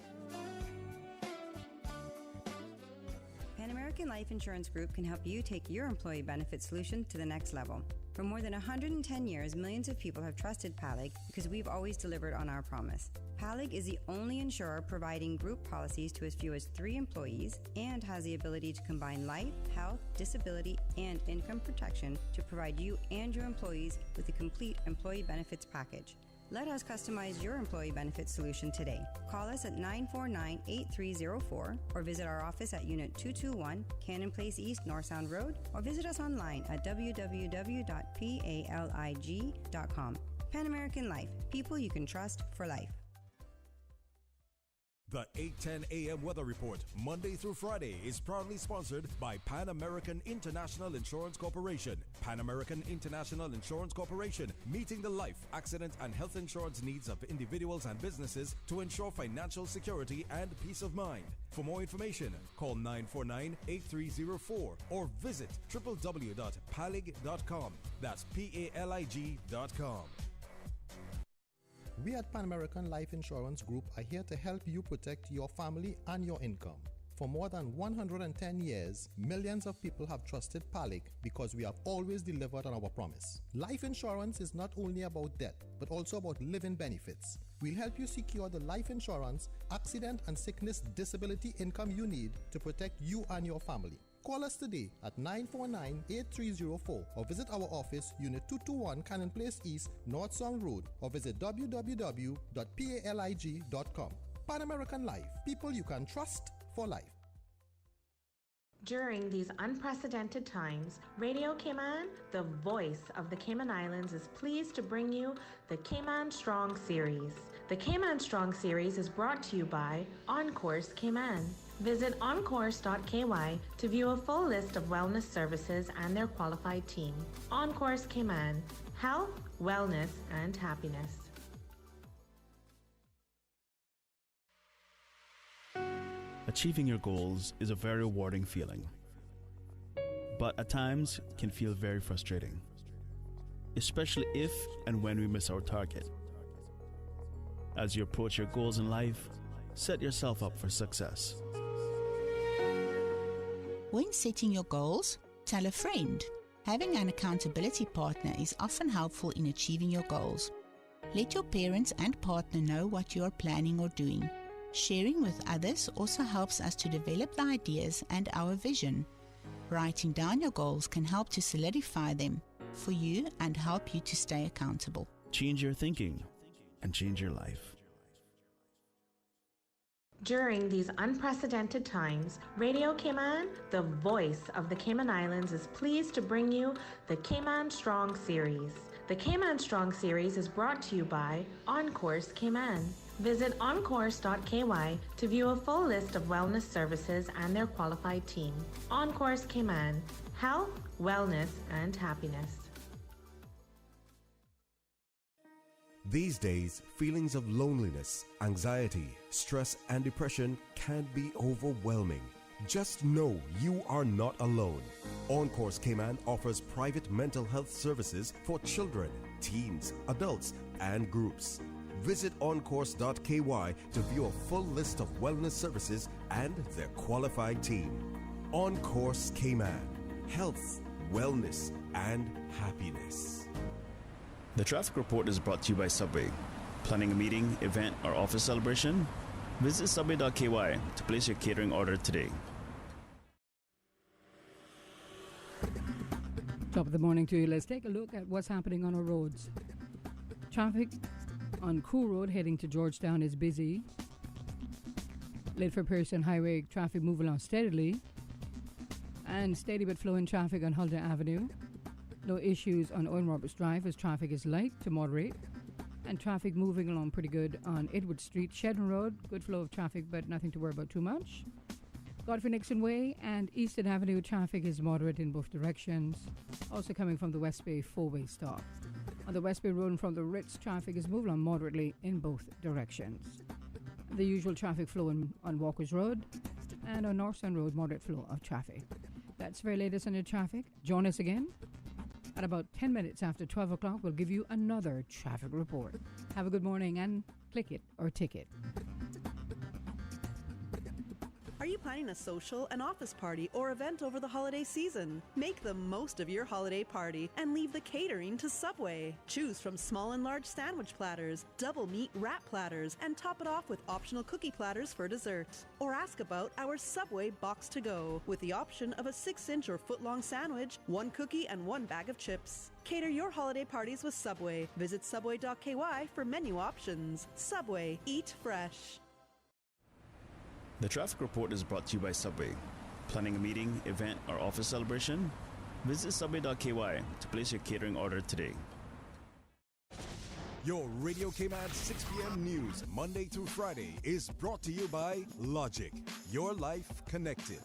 Pan American Life Insurance Group can help you take your employee benefit solution to the next level. For more than 110 years, millions of people have trusted PALIG because we've always delivered on our promise. PALIG is the only insurer providing group policies to as few as 3 employees and has the ability to combine life, health, disability, and income protection to provide you and your employees with a complete employee benefits package. Let us customize your employee benefits solution today. Call us at 949-8304 or visit our office at Unit 221, Cannon Place East, North Sound Road, or visit us online at www.palig.com. Pan American Life, people you can trust for life. The 8:10 a.m. Weather Report, Monday through Friday, is proudly sponsored by Pan American International Insurance Corporation. Pan American International Insurance Corporation, meeting the life, accident, and health insurance needs of individuals and businesses to ensure financial security and peace of mind. For more information, call 949-8304 or visit www.palig.com. That's PALIG.com. We at Pan American Life Insurance Group are here to help you protect your family and your income. For more than 110 years, millions of people have trusted PALIG because we have always delivered on our promise. Life insurance is not only about death, but also about living benefits. We'll help you secure the life insurance, accident and sickness disability income you need to protect you and your family. Call us today at 949-8304 or visit our office, Unit 221, Cannon Place East, North Sound Road, or visit www.palig.com. Pan American Life, people you can trust for life. During these unprecedented times, Radio Cayman, the voice of the Cayman Islands, is pleased to bring you the Cayman Strong Series. The Cayman Strong Series is brought to you by Encourse Cayman. Visit encourse.ky to view a full list of wellness services and their qualified team. Encourse Cayman, health, wellness, and happiness. Achieving your goals is a very rewarding feeling, but at times can feel very frustrating, especially if and when we miss our target. As you approach your goals in life, set yourself up for success. When setting your goals, tell a friend. Having an accountability partner is often helpful in achieving your goals. Let your parents and partner know what you are planning or doing. Sharing with others also helps us to develop the ideas and our vision. Writing down your goals can help to solidify them for you and help you to stay accountable. Change your thinking and change your life. During these unprecedented times, Radio Cayman, the voice of the Cayman Islands, is pleased to bring you the Cayman Strong Series. The Cayman Strong Series is brought to you by Encourse Cayman. Visit encourse.ky to view a full list of wellness services and their qualified team. Encourse Cayman, health, wellness, and happiness. These days, feelings of loneliness, anxiety, stress, and depression can be overwhelming. Just know you are not alone. On Course Cayman offers private mental health services for children, teens, adults, and groups. Visit oncourse.ky to view a full list of wellness services and their qualified team. On Course Cayman. Health, wellness, and happiness. The traffic report is brought to you by Subway. Planning a meeting, event, or office celebration? Visit subway.ky to place your catering order today. Top of the morning to you. Let's take a look at what's happening on our roads. Traffic on Cool Road heading to Georgetown is busy. Lidford Pearson Highway traffic moving along steadily. And steady but flowing traffic on Huldah Avenue. No issues on Owen Roberts Drive as traffic is light to moderate. And traffic moving along pretty good on Edward Street, Shedden Road. Good flow of traffic, but nothing to worry about too much. Godfrey Nixon Way and Eastern Avenue traffic is moderate in both directions. Also coming from the West Bay four-way stop. On the West Bay Road and from the Ritz, traffic is moving on moderately in both directions. The usual traffic flow on Walker's Road and on Northstown Road, moderate flow of traffic. That's very latest on your traffic. Join us again at about 10 minutes after 12 o'clock. We'll give you another traffic report. Have a good morning and click it or ticket. Are you planning a social, an office party, or event over the holiday season? Make the most of your holiday party and leave the catering to Subway. Choose from small and large sandwich platters, double meat wrap platters, and top it off with optional cookie platters for dessert. Or ask about our Subway Box to Go with the option of a 6-inch or foot-long sandwich, 1 cookie, and 1 bag of chips. Cater your holiday parties with Subway. Visit subway.ky for menu options. Subway, eat fresh. The traffic report is brought to you by Subway. Planning a meeting, event, or office celebration? Visit subway.ky to place your catering order today. Your Radio Cayman 6 p.m. news, Monday through Friday, is brought to you by Logic. Your life connected.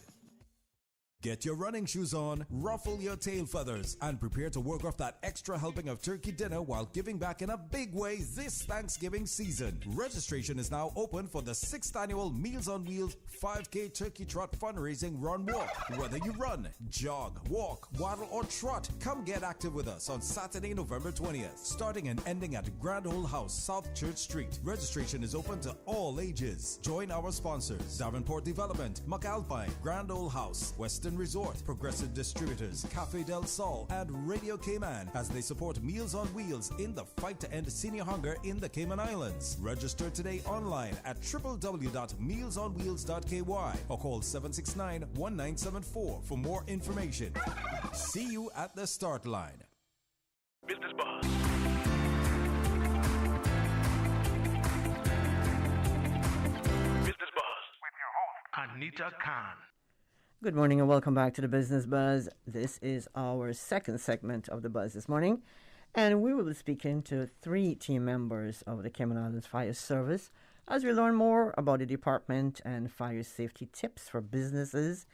Get your running shoes on, ruffle your tail feathers, and prepare to work off that extra helping of turkey dinner while giving back in a big way this Thanksgiving season. Registration is now open for the 6th annual Meals on Wheels 5K Turkey Trot fundraising run walk. Whether you run, jog, walk, waddle, or trot, come get active with us on Saturday, November 20th, starting and ending at Grand Ole House, South Church Street. Registration is open to all ages. Join our sponsors: Davenport Development, McAlpine, Grand Ole House, Western Resort, Progressive Distributors, Cafe Del Sol, and Radio Cayman as they support Meals on Wheels in the fight to end senior hunger in the Cayman Islands. Register today online at www.mealsonwheels.ky or call 769-1974 for more information. See you at the start line. Business Buzz. Business Buzz with your host, Anita Khan. Good morning and welcome back to the Business Buzz. This is our second segment of the Buzz this morning, and we will be speaking to 3 team members of the Cayman Islands Fire Service as we learn more about the department and fire safety tips for businesses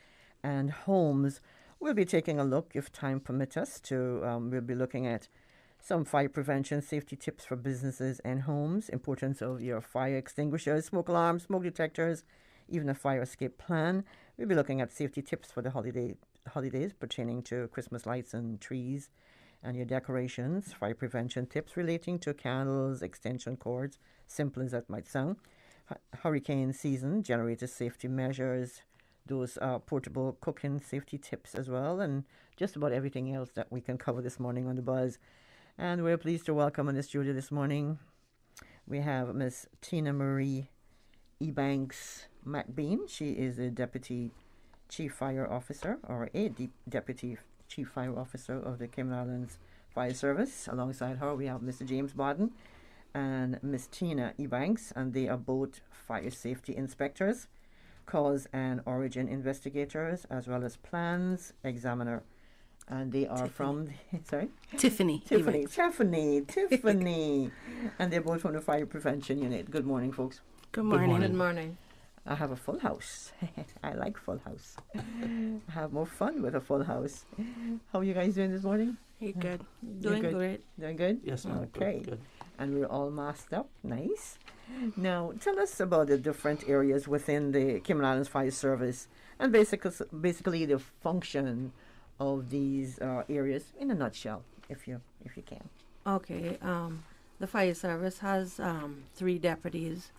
and homes. We'll be taking a look, if time permits us, we'll be looking at some fire prevention safety tips for businesses and homes, importance of your fire extinguishers, smoke alarms, smoke detectors, even a fire escape plan. We'll be looking at safety tips for the holidays pertaining to Christmas lights and trees and your decorations, fire prevention tips relating to candles, extension cords, simple as that might sound, hurricane season, generator safety measures, those portable cooking safety tips as well, and just about everything else that we can cover this morning on the Buzz. And we're pleased to welcome in the studio this morning, we have Miss Tina Marie Ebanks McBean. She is a Deputy Chief Fire Officer, or a Deputy Chief Fire Officer of the Cayman Islands Fire Service. Alongside her, we have Mr. James Barden and Miss Tina Ebanks, and they are both fire safety inspectors, cause and origin investigators, as well as plans examiner. And they are from, sorry? Tiffany. And they're both from the Fire Prevention Unit. Good morning, folks. Good morning. Good morning. I have a full house. I like full house. I have more fun with a full house. How are you guys doing this morning? You're good. Doing great. Doing good? Yes, ma'am. Okay. Good. And we're all masked up. Nice. Now, tell us about the different areas within the Cayman Islands Fire Service and basically the function of these areas in a nutshell, if you can. Okay. The fire service has 3 deputies,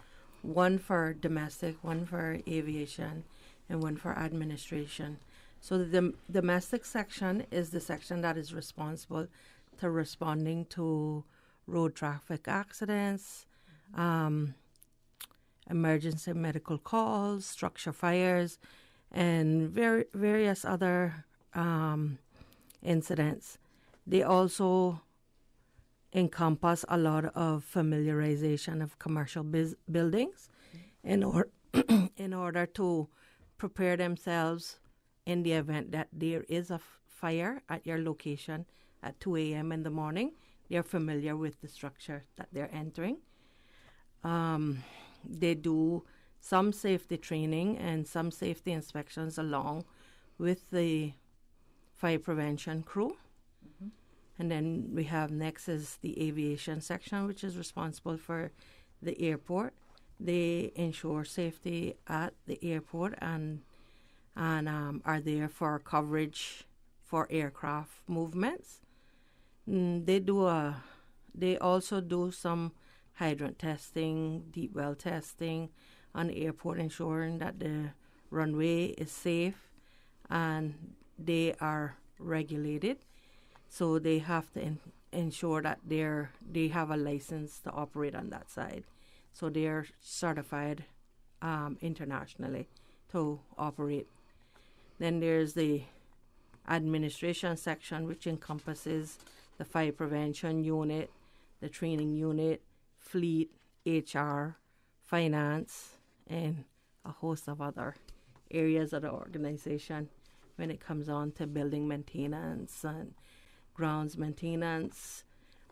one for domestic, one for aviation, and one for administration. So the domestic section is the section that is responsible to responding to road traffic accidents, emergency medical calls, structure fires, and various other incidents. They also encompass a lot of familiarization of commercial buildings in order to prepare themselves in the event that there is a fire at your location at 2 a.m. in the morning. They're familiar with the structure that they're entering. They do some safety training and some safety inspections along with the fire prevention crew. Mm-hmm. And then we have next is the aviation section, which is responsible for the airport. They ensure safety at the airport and are there for coverage for aircraft movements. They also do some hydrant testing, deep well testing on the airport, ensuring that the runway is safe and they are regulated. So they have to ensure that they have a license to operate on that side. So they are certified internationally to operate. Then there's the administration section, which encompasses the fire prevention unit, the training unit, fleet, HR, finance, and a host of other areas of the organization when it comes on to building maintenance and grounds maintenance,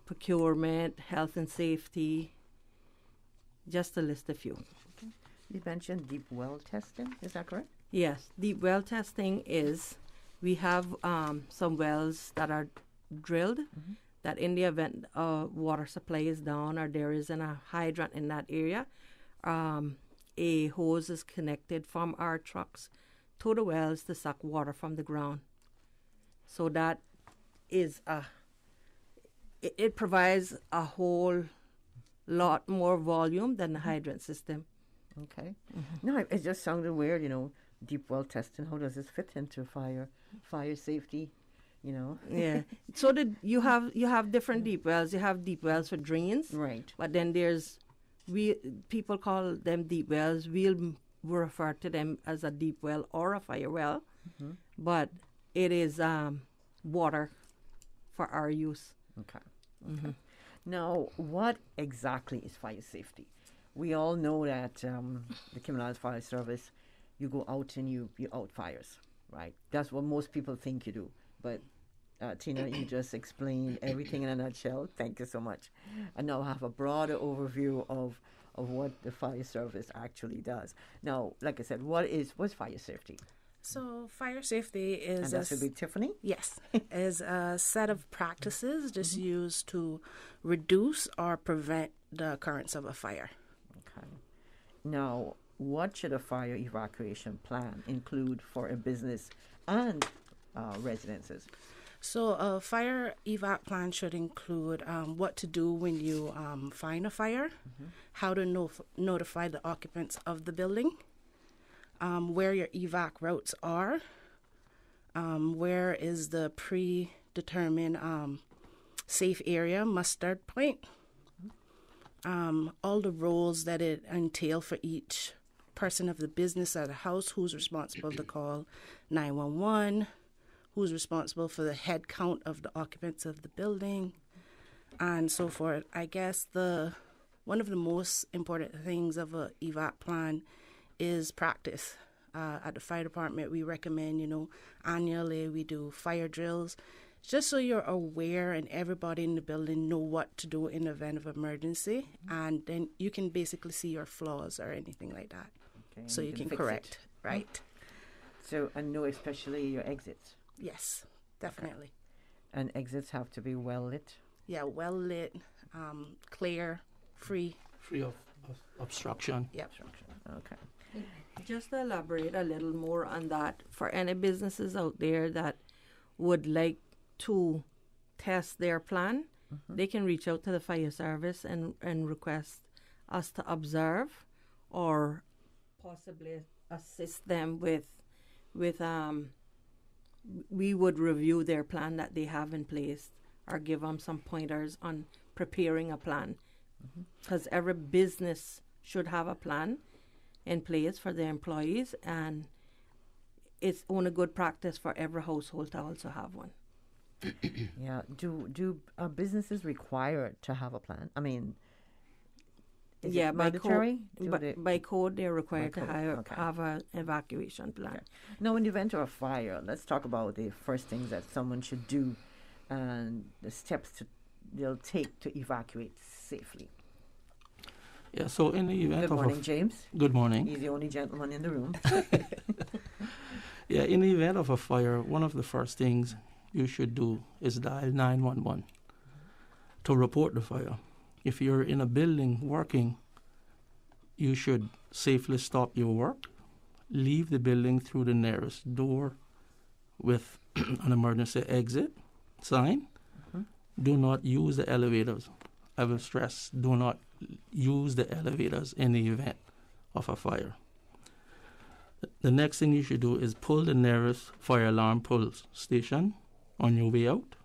procurement, health and safety, just to list a few. Okay. You mentioned deep well testing, is that correct? Yes, deep well testing is, we have some wells that are drilled, mm-hmm. that in the event water supply is down or there isn't a hydrant in that area, a hose is connected from our trucks to the wells to suck water from the ground. So that is it provides a whole lot more volume than the hydrant system. Okay. Mm-hmm. No, it just sounded weird, deep well testing. How does this fit into fire safety? Yeah. So you have different deep wells. You have deep wells for drains, right? But then people call them deep wells. We'll refer to them as a deep well or a fire well, mm-hmm. but it is water for our use. Okay. Mm-hmm. Now, what exactly is fire safety? We all know that the Cayman Islands Fire Service, you go out and you out fires, right? That's what most people think you do. But Tina, you just explained everything in a nutshell. Thank you so much. And now I have a broader overview of what the fire service actually does. Now, like I said, what's fire safety? So fire safety is... And that should be Tiffany? Yes. is a set of practices just mm-hmm. used to reduce or prevent the occurrence of a fire. Okay. Now, what should a fire evacuation plan include for a business and residences? So a fire evac plan should include what to do when you find a fire, mm-hmm. how to notify the occupants of the building, where your evac routes are, where is the predetermined safe area, mustard point, all the roles that it entail for each person of the business or the house, who's responsible to call 911, who's responsible for the head count of the occupants of the building, and so forth. I guess one of the most important things of a evac plan is practice. At the fire department, we recommend, annually we do fire drills, just so you're aware and everybody in the building know what to do in the event of emergency, mm-hmm. and then you can basically see your flaws or anything like that. Okay, so you can correct, right? Mm-hmm. So, and know especially your exits. Yes, definitely. Okay. And exits have to be well lit? Yeah, well lit, clear, free. Free of obstruction. Yep. Obstruction. Okay. Just to elaborate a little more on that, for any businesses out there that would like to test their plan, they can reach out to the fire service and request us to observe or possibly assist them with we would review their plan that they have in place or give them some pointers on preparing a plan, because every business should have a plan in place for their employees, and it's only good practice for every household to also have one. Yeah. Do businesses require to have a plan? I mean, is it mandatory? By code, they're required to have an evacuation plan. Okay. Now, in the event of a fire, let's talk about the first things that someone should do and the steps they'll take to evacuate safely. Yeah, so in the event Good morning, James. Good morning. He's the only gentleman in the room. Yeah, in the event of a fire, one of the first things you should do is dial 911 to report the fire. If you're in a building working, you should safely stop your work, leave the building through the nearest door with an emergency exit sign. Do not use the elevators. I will stress, do not use the elevators in the event of a fire. The next thing you should do is pull the nearest fire alarm pull station on your way out,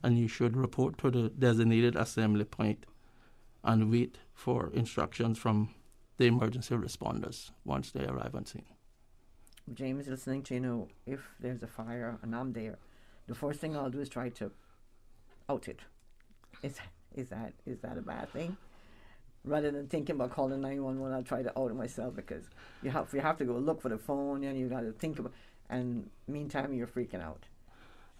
and you should report to the designated assembly point and wait for instructions from the emergency responders once they arrive on scene. James, listening to if there's a fire and I'm there, the first thing I'll do is try to out it. Is that a bad thing? Rather than thinking about calling 911, I'll try to out it myself, because you have to go look for the phone and you got to think about, and meantime you're freaking out.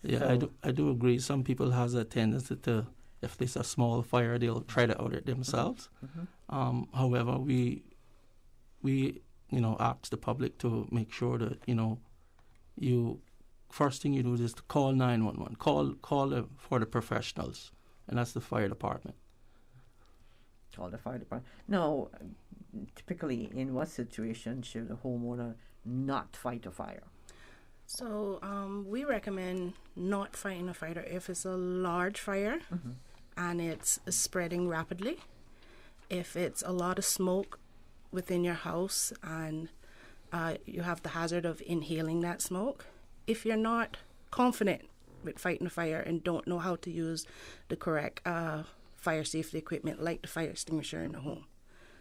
Yeah, So, I do agree. Some people has a tendency to, if there's a small fire, they'll try to out it themselves. However, we ask the public to make sure that you first thing you do is to call 911. Call for the professionals, and that's the fire department. Call the fire department. Now, typically, in what situation should a homeowner not fight a fire? So we recommend not fighting a fire if it's a large fire and it's spreading rapidly. If it's a lot of smoke within your house and you have the hazard of inhaling that smoke. If you're not confident with fighting a fire and don't know how to use the correct fire safety equipment like the fire extinguisher in the home.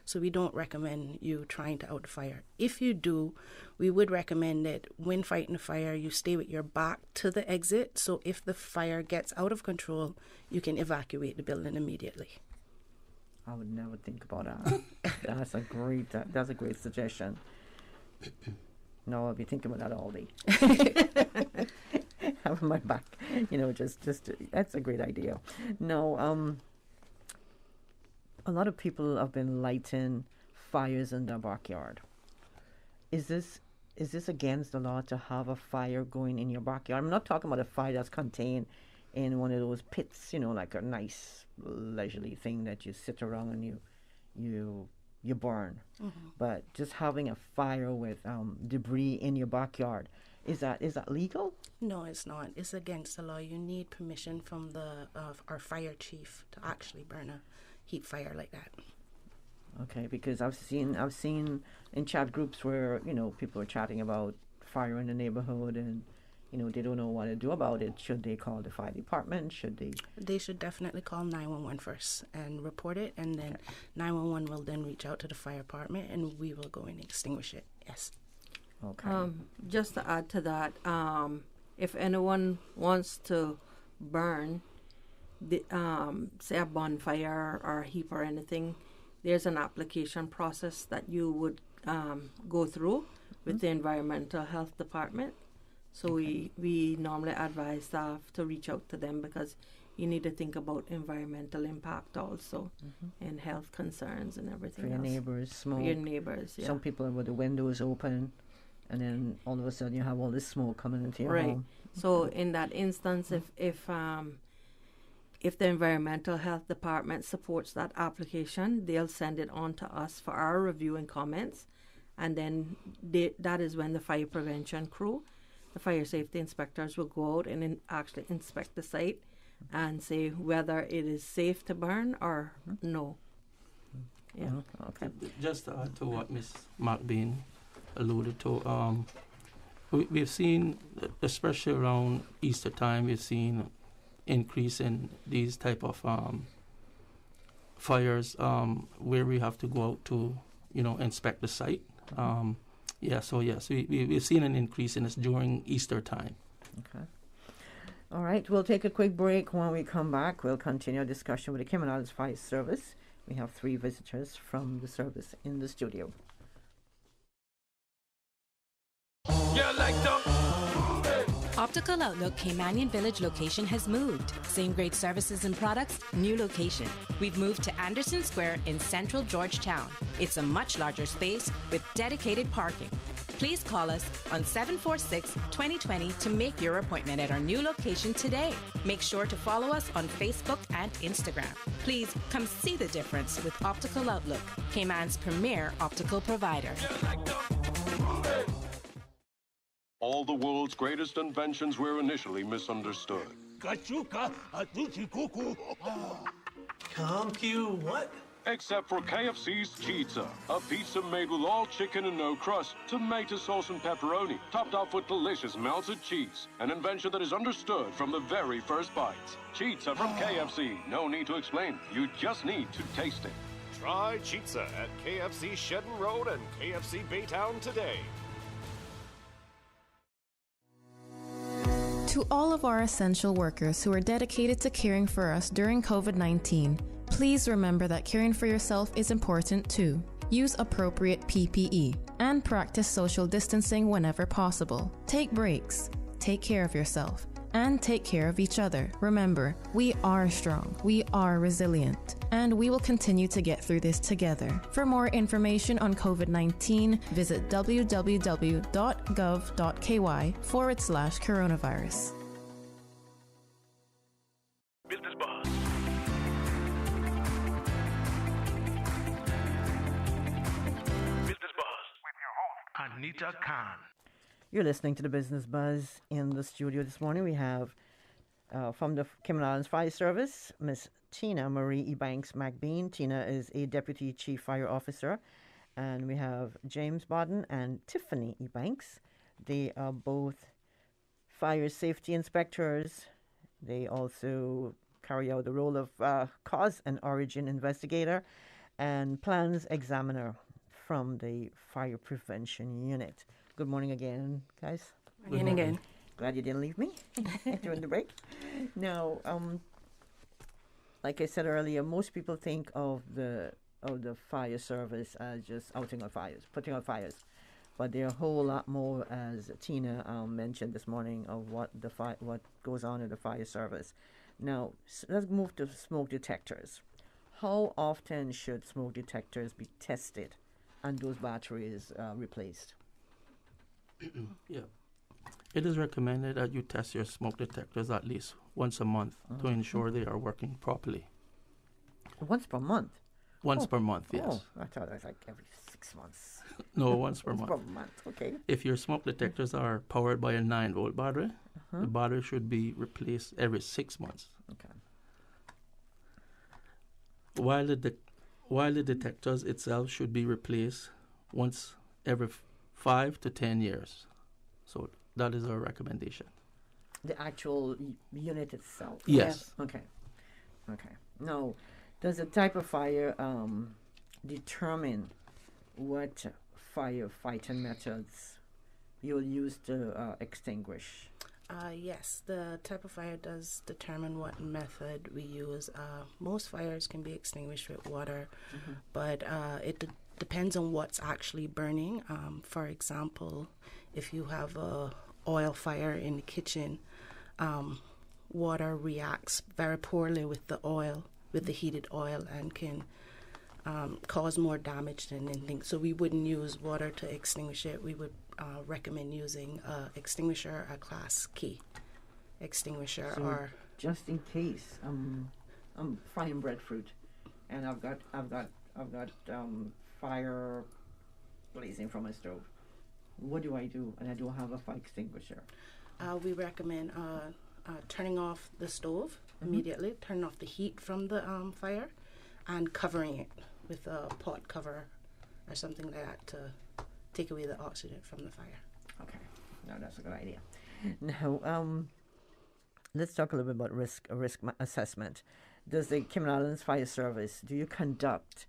So we don't recommend you trying to out the fire. If you do, we would recommend that when fighting a fire, you stay with your back to the exit. So if the fire gets out of control, you can evacuate the building immediately. I would never think about that. That's a great suggestion. No, I'll be thinking about that all day. Having my back, just that's a great idea. No, a lot of people have been lighting fires in their backyard. Is this against the law to have a fire going in your backyard? I'm not talking about a fire that's contained in one of those pits, like a nice leisurely thing that you sit around and you burn. But just having a fire with debris in your backyard, is that legal? No, it's not. It's against the law. You need permission from our fire chief to actually burn a heat fire like that. Okay, because I've seen in chat groups where people are chatting about fire in the neighborhood and they don't know what to do about it. Should they call the fire department? They should definitely call 911 first and report it, and then 911 will then reach out to the fire department and we will go and extinguish it. Yes. Okay. Just to add to that, if anyone wants to burn say a bonfire or a heap or anything, there's an application process that you would go through with the environmental health department. So we normally advise staff to reach out to them, because you need to think about environmental impact also and health concerns and everything for your else. neighbors, smoke. For your neighbors, yeah. Some people with the windows open, and then all of a sudden you have all this smoke coming into your home. So in that instance, if the environmental health department supports that application, they'll send it on to us for our review and comments. And then that is when the fire prevention crew, the fire safety inspectors, will go out and actually inspect the site and say whether it is safe to burn or no. Yeah. Okay. Just to add to what Ms. McBean alluded to, we've seen, especially around Easter time, we've seen increase in these type of fires where we have to go out to, inspect the site. We've seen an increase in this during Easter time. Okay. All right, we'll take a quick break. When we come back, we'll continue our discussion with the Cayman Islands Fire Service. We have 3 visitors from the service in the studio. Optical Outlook Caymanian Village location has moved. Same great services and products, new location. We've moved to Anderson Square in central Georgetown. It's a much larger space with dedicated parking. Please call us on 746-2020 to make your appointment at our new location today. Make sure to follow us on Facebook and Instagram. Please come see the difference with Optical Outlook, Cayman's premier optical provider. All the world's greatest inventions were initially misunderstood. Compu what? Except for KFC's Pizza, a pizza made with all chicken and no crust, tomato sauce and pepperoni, topped off with delicious melted cheese. An invention that is understood from the very first bites. Pizza from KFC. No need to explain. You just need to taste it. Try Pizza at KFC Shedden Road and KFC Baytown today. To all of our essential workers who are dedicated to caring for us during COVID-19, please remember that caring for yourself is important too. Use appropriate PPE and practice social distancing whenever possible. Take breaks, take care of yourself, and take care of each other. Remember, we are strong, we are resilient, and we will continue to get through this together. For more information on COVID-19, visit www.gov.ky/coronavirus. Business Buzz. Business Buzz with your host, Anita Khan. You're listening to the Business Buzz. In the studio this morning, we have from the Cayman Islands Fire Service, Miss Tina Marie Ebanks McBean. Tina is a Deputy Chief Fire Officer. And we have James Bodden and Tiffany Ebanks. They are both fire safety inspectors. They also carry out the role of cause and origin investigator and plans examiner from the Fire Prevention Unit. Good morning again, guys. Good morning again. Glad you didn't leave me during the break. Now, like I said earlier, most people think of the fire service as just putting out fires. But there are a whole lot more, as Tina mentioned this morning, of what goes on in the fire service. Now, let's move to smoke detectors. How often should smoke detectors be tested and those batteries replaced? Yeah. It is recommended that you test your smoke detectors at least once a month to ensure they are working properly. Once per month? Once per month, yes. Oh, I thought it was like every 6 months. No, once per month. Once per month, okay. If your smoke detectors are powered by a 9-volt battery, the battery should be replaced every 6 months. Okay. While the detectors itself should be replaced once every 5 to 10 years. So that is our recommendation. The actual unit itself? Yes. Okay. Now, does the type of fire determine what firefighting methods you'll use to extinguish? Yes, the type of fire does determine what method we use. Most fires can be extinguished with water, but it depends on what's actually burning. For example, if you have a oil fire in the kitchen, water reacts very poorly with the heated oil, and can cause more damage than anything. So we wouldn't use water to extinguish it. We would recommend using a extinguisher, a class key extinguisher, or just in case I'm frying breadfruit, and I've got fire blazing from my stove. What do I do? And I don't have a fire extinguisher. We recommend turning off the stove immediately, turning off the heat from the fire, and covering it with a pot cover or something like that to take away the oxygen from the fire. Okay, no, that's a good idea. Now, let's talk a little bit about risk assessment. Does the Cayman Islands Fire Service, do you conduct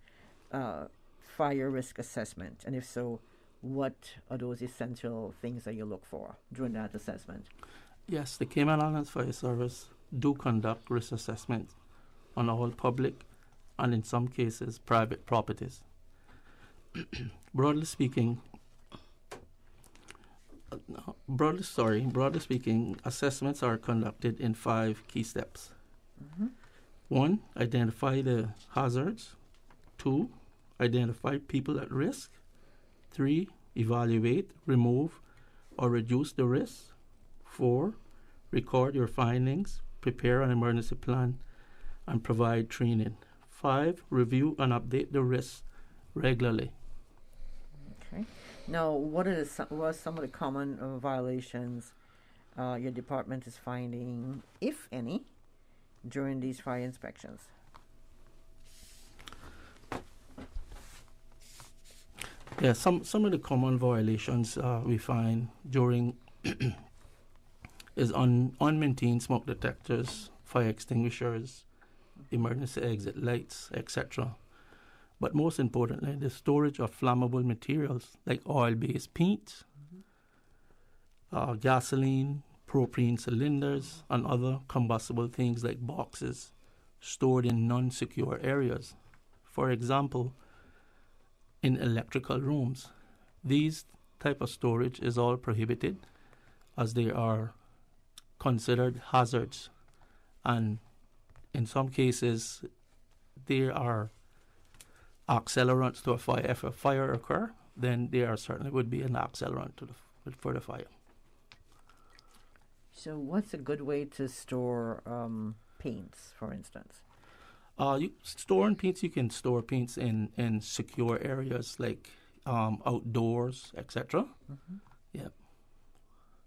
fire risk assessment? And if so, what are those essential things that you look for during that assessment? Yes, the Cayman Islands Fire Service do conduct risk assessment on all public and in some cases private properties. Broadly speaking, assessments are conducted in 5 key steps. 1, identify the hazards. 2, identify people at risk. 3, evaluate, remove, or reduce the risk. 4, record your findings, prepare an emergency plan, and provide training. 5, review and update the risks regularly. Okay. Now, what are some of the common violations your department is finding, if any, during these fire inspections? Yeah, some of the common violations we find during is unmaintained smoke detectors, fire extinguishers, emergency exit lights, etc. But most importantly, the storage of flammable materials like oil-based paint, gasoline, propane cylinders, and other combustible things like boxes stored in non-secure areas. For example, in electrical rooms. These type of storage is all prohibited as they are considered hazards, and in some cases they are accelerants to a fire. If a fire occur, then they are certainly would be an accelerant for the fire. So what's a good way to store paints, for instance? You can store paints in secure areas like outdoors, etc. Yeah.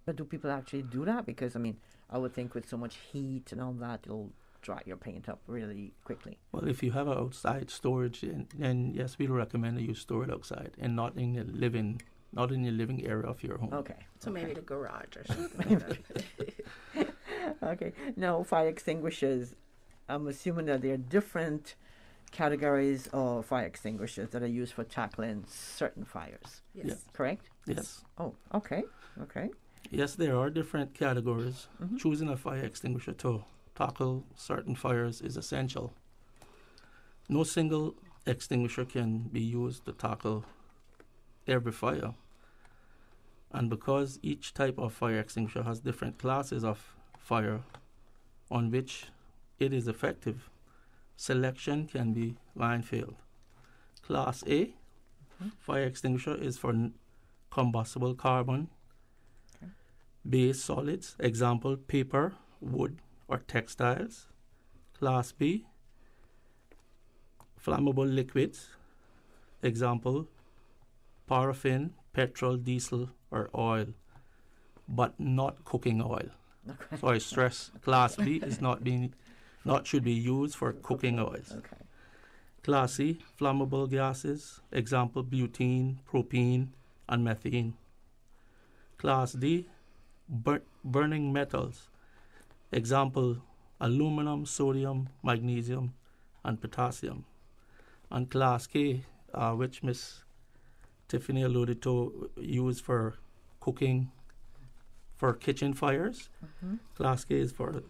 But do people actually do that? Because, I mean, I would think with so much heat and all that, it'll dry your paint up really quickly. Well, if you have an outside storage, then yes, we recommend that you store it outside and not in the living area of your home. Okay. So maybe the garage or something like that. Okay. Now, fire extinguishers. I'm assuming that there are different categories of fire extinguishers that are used for tackling certain fires. Yes. Yeah. Correct? Yes. Oh, okay. Okay. Yes, there are different categories. Choosing a fire extinguisher to tackle certain fires is essential. No single extinguisher can be used to tackle every fire. And because each type of fire extinguisher has different classes of fire on which it is effective, selection can be minefield. Class A fire extinguisher is for combustible carbon based solids, example paper, wood, or textiles. Class B, flammable liquids, example paraffin, petrol, diesel, or oil, but not cooking oil. Okay. So I stress Class B is not should be used for cooking oils. Okay. Class C, flammable gases, example butane, propane, and methane. Class D, burning metals, example aluminum, sodium, magnesium, and potassium. And Class K, which Miss Tiffany alluded to, used for cooking, for kitchen fires. Class K is for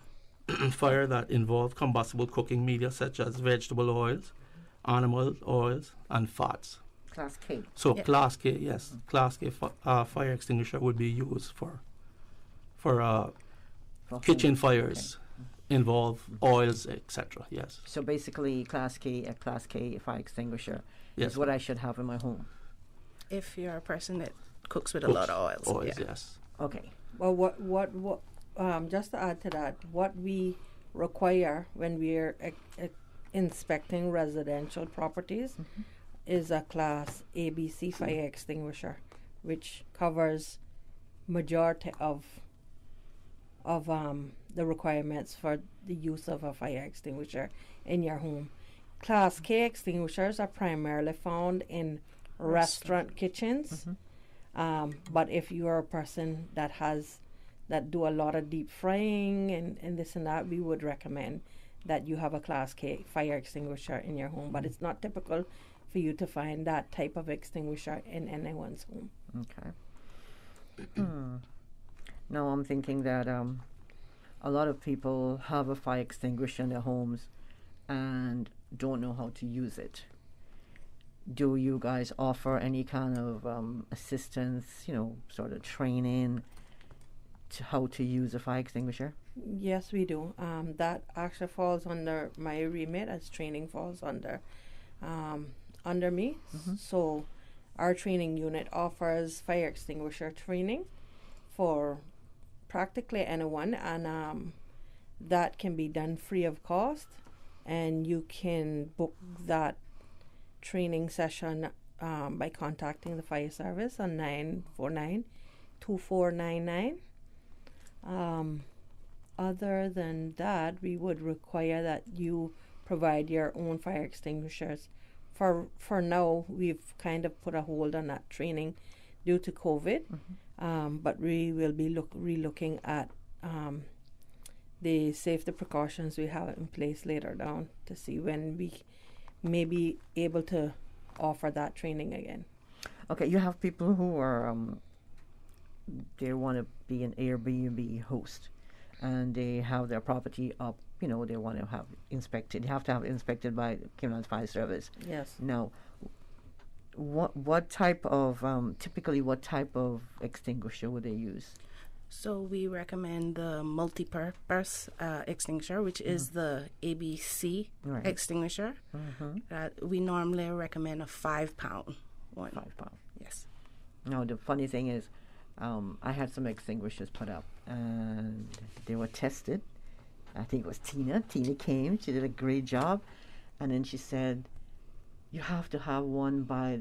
fire that involve combustible cooking media such as vegetable oils, animal oils, and fats. Class K. So Class K, yes, Class K fire extinguisher would be used for kitchen fires, involve oils, etc. Yes. So basically, Class K, a Class K fire extinguisher Yes. is what I should have in my home. If you're a person that cooks with a lot of oils. Yes. Okay. Well, what just to add to that, what we require when we're inspecting residential properties is a class ABC fire extinguisher, which covers majority of the requirements for the use of a fire extinguisher in your home. Class K extinguishers are primarily found in restaurant kitchens, but if you are a person that do a lot of deep frying and this and that, we would recommend that you have a Class K fire extinguisher in your home. But it's not typical for you to find that type of extinguisher in anyone's home. Okay. Now I'm thinking that a lot of people have a fire extinguisher in their homes and don't know how to use it. Do you guys offer any kind of assistance, sort of training to how to use a fire extinguisher? Yes, we do. That actually falls under my remit, as training falls under me. So our training unit offers fire extinguisher training for practically anyone, and that can be done free of cost, and you can book that training session by contacting the fire service on 949-2499. Other than that, we would require that you provide your own fire extinguishers. For now, we've kind of put a hold on that training due to COVID, but we will be re-looking at the safety precautions we have in place later down to see when we may be able to offer that training again. Okay, you have people who are they want to be an Airbnb host, and they have their property up. They want to have inspected. They have to have it inspected by the Cayman Fire Service. Yes. Now, what type of typically what type of extinguisher would they use? So we recommend the multi-purpose extinguisher, which is the ABC extinguisher. We normally recommend a 5-pound one. 5 pound. Yes. Now the funny thing is, I had some extinguishers put up, and they were tested. I think it was Tina. Tina came. She did a great job, and then she said, "You have to have one by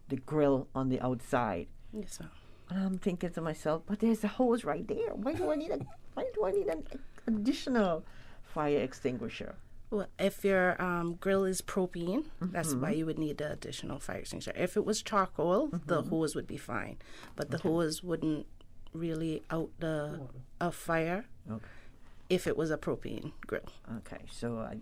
the grill on the outside." Yes, ma'am. And I'm thinking to myself, but there's a hose right there. Why do I need an additional fire extinguisher? Well, if your grill is propane, that's why you would need the additional fire extinguisher. If it was charcoal, the hose would be fine, but the hose wouldn't really out a fire if it was a propane grill. Okay, so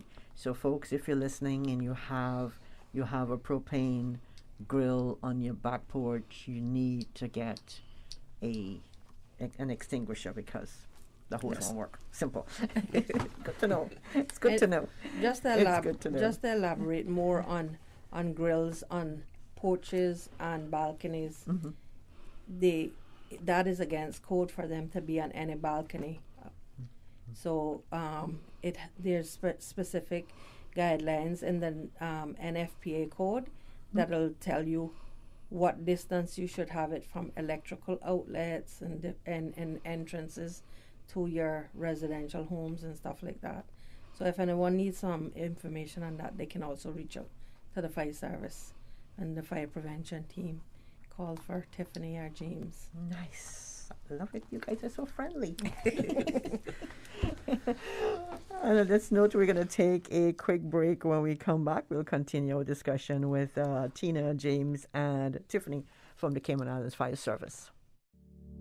folks, if you're listening and you have a propane grill on your back porch, you need to get an extinguisher because the hose won't work. Simple. Good to know. It's good to know. Just to elaborate more on grills on porches and balconies. That is against code for them to be on any balcony. So there's specific guidelines in the NFPA code that'll tell you what distance you should have it from electrical outlets and entrances to your residential homes and stuff like that. So if anyone needs some information on that, they can also reach out to the fire service and the fire prevention team. Call for Tiffany or James. Nice. I love it. You guys are so friendly. And on this note, we're going to take a quick break. When we come back, we'll continue our discussion with Tina, James, and Tiffany from the Cayman Islands Fire Service.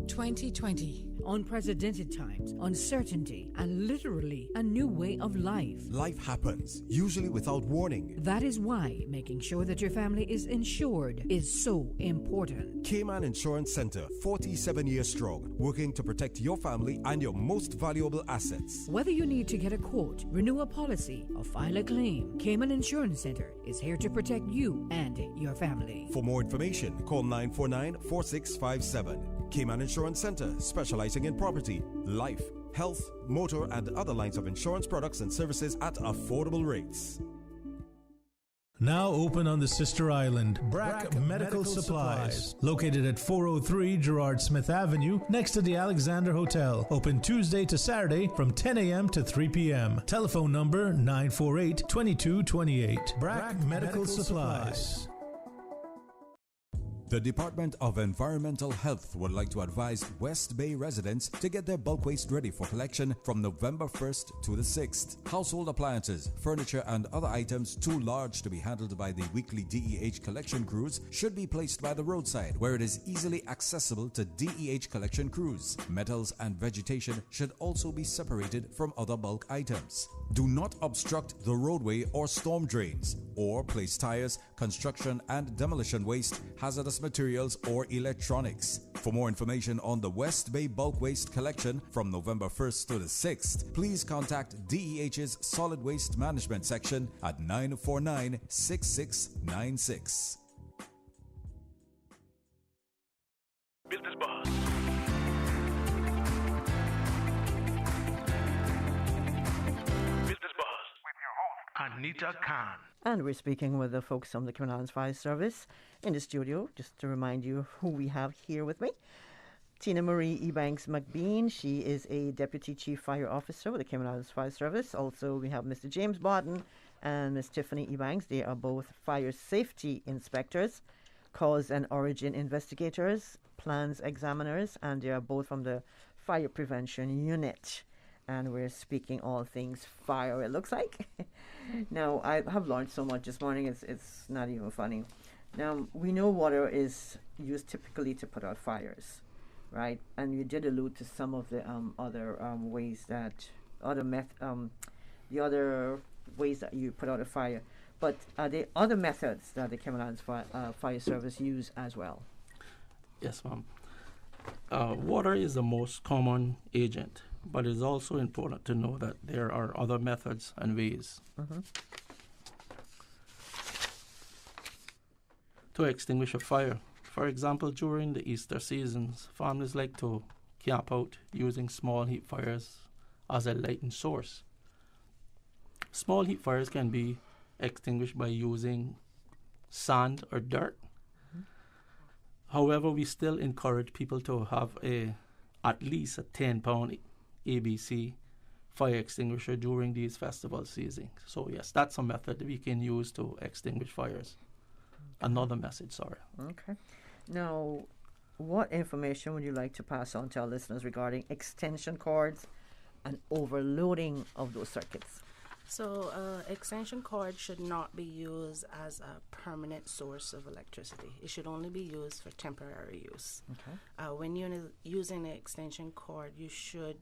2020. Unprecedented times, uncertainty, and literally a new way of life. Life happens, usually without warning. That is why making sure that your family is insured is so important. Cayman Insurance Center, 47 years strong, working to protect your family and your most valuable assets. Whether you need to get a quote, renew a policy, or file a claim, Cayman Insurance Center is here to protect you and your family. For more information, call 949-4657. Cayman Insurance Center, specializing in property, life, health, motor, and other lines of insurance products and services at affordable rates. Now open on the sister island, Brack Medical Supplies. Located at 403 Gerard Smith Avenue, next to the Alexander Hotel. Open Tuesday to Saturday from 10 a.m. to 3 p.m. Telephone number 948-2228. Brack Medical Supplies. The Department of Environmental Health would like to advise West Bay residents to get their bulk waste ready for collection from November 1st to the 6th. Household appliances, furniture, and other items too large to be handled by the weekly DEH collection crews should be placed by the roadside where it is easily accessible to DEH collection crews. Metals and vegetation should also be separated from other bulk items. Do not obstruct the roadway or storm drains, or place tires, construction and demolition waste, hazardous materials, or electronics. For more information on the West Bay bulk waste collection from November 1st to the 6th, please contact DEH's Solid Waste Management Section at 949-6696. Business Buzz. Business Buzz with your host, Anita Khan. And we're speaking with the folks from the Cayman Islands Fire Service in the studio, just to remind you who we have here with me. Tina Marie Ebanks McBean, she is a Deputy Chief Fire Officer with the Cayman Islands Fire Service. Also, we have Mr. James Barton and Ms. Tiffany Ebanks. They are both fire safety inspectors, cause and origin investigators, plans examiners, and they are both from the Fire Prevention Unit. And we're speaking all things fire, it looks like. Now, I have learned so much this morning, it's not even funny. Now, we know water is used typically to put out fires, right? And you did allude to some of the other ways that, the other ways that you put out a fire. But are there other methods that the Cayman Islands Fire Service use as well? Yes, ma'am. Water is the most common agent, but it's also important to know that there are other methods and ways to extinguish a fire. For example, during the Easter seasons, families like to camp out using small heat fires as a lighting source. Small heat fires can be extinguished by using sand or dirt. However, we still encourage people to have at least a 10-pound ABC fire extinguisher during these festival seasons. So yes, that's a method we can use to extinguish fires. Another message, sorry. Okay. Now, what information would you like to pass on to our listeners regarding extension cords and overloading of those circuits? So, extension cord should not be used as a permanent source of electricity. It should only be used for temporary use. Okay. When you're using the extension cord, you should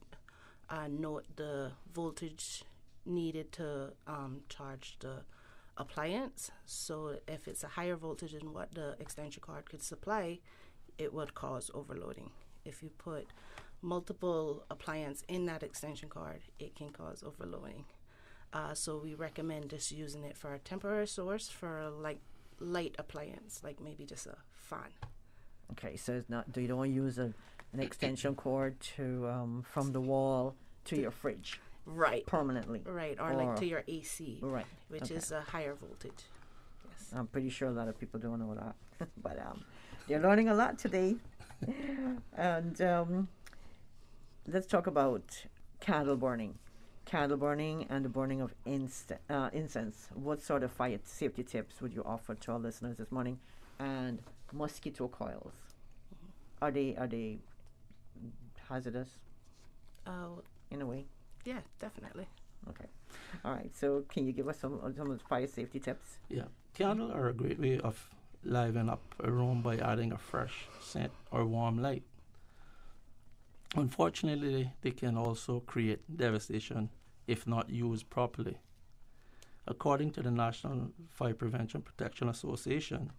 note the voltage needed to charge the appliance. So, if it's a higher voltage than what the extension cord could supply, it would cause overloading. If you put multiple appliances in that extension cord, it can cause overloading. So we recommend just using it for a temporary source for like light appliance, like maybe just a fan. Okay, so it's not. You don't want to use an extension cord to from the wall to your fridge, right? Permanently, right, or like to your AC, right? Which is a higher voltage. Yes, I'm pretty sure a lot of people don't know that, but they're learning a lot today. And let's talk about candle burning. Candle burning and the burning of incense. What sort of fire safety tips would you offer to our listeners this morning? And mosquito coils, are they hazardous? In a way. Yeah, definitely. Okay. All right. So, can you give us some of the fire safety tips? Yeah, candles are a great way of livening up a room by adding a fresh scent or warm light. Unfortunately, they can also create devastation if not used properly. According to the National Fire Prevention Protection Association,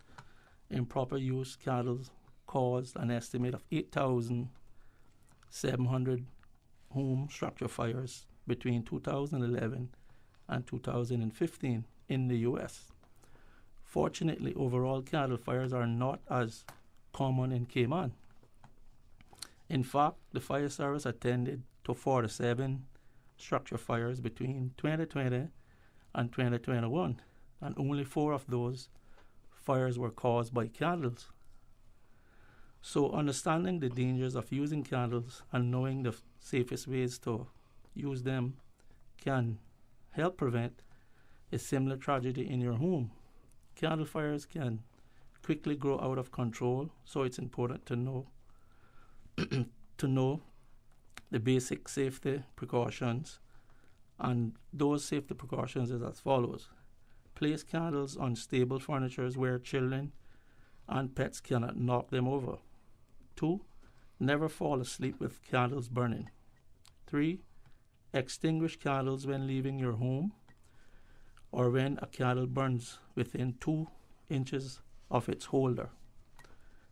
improper use candles caused an estimate of 8,700 home structure fires between 2011 and 2015 in the U.S. Fortunately, overall candle fires are not as common in Cayman. In fact, the fire service attended to 47 structure fires between 2020 and 2021, and only 4 of those fires were caused by candles. So understanding the dangers of using candles and knowing the safest ways to use them can help prevent a similar tragedy in your home. Candle fires can quickly grow out of control, so it's important to know the basic safety precautions. And those safety precautions is as follows. Place candles on stable furniture where children and pets cannot knock them over. 2. Never fall asleep with candles burning. 3. Extinguish candles when leaving your home or when a candle burns within 2 inches of its holder.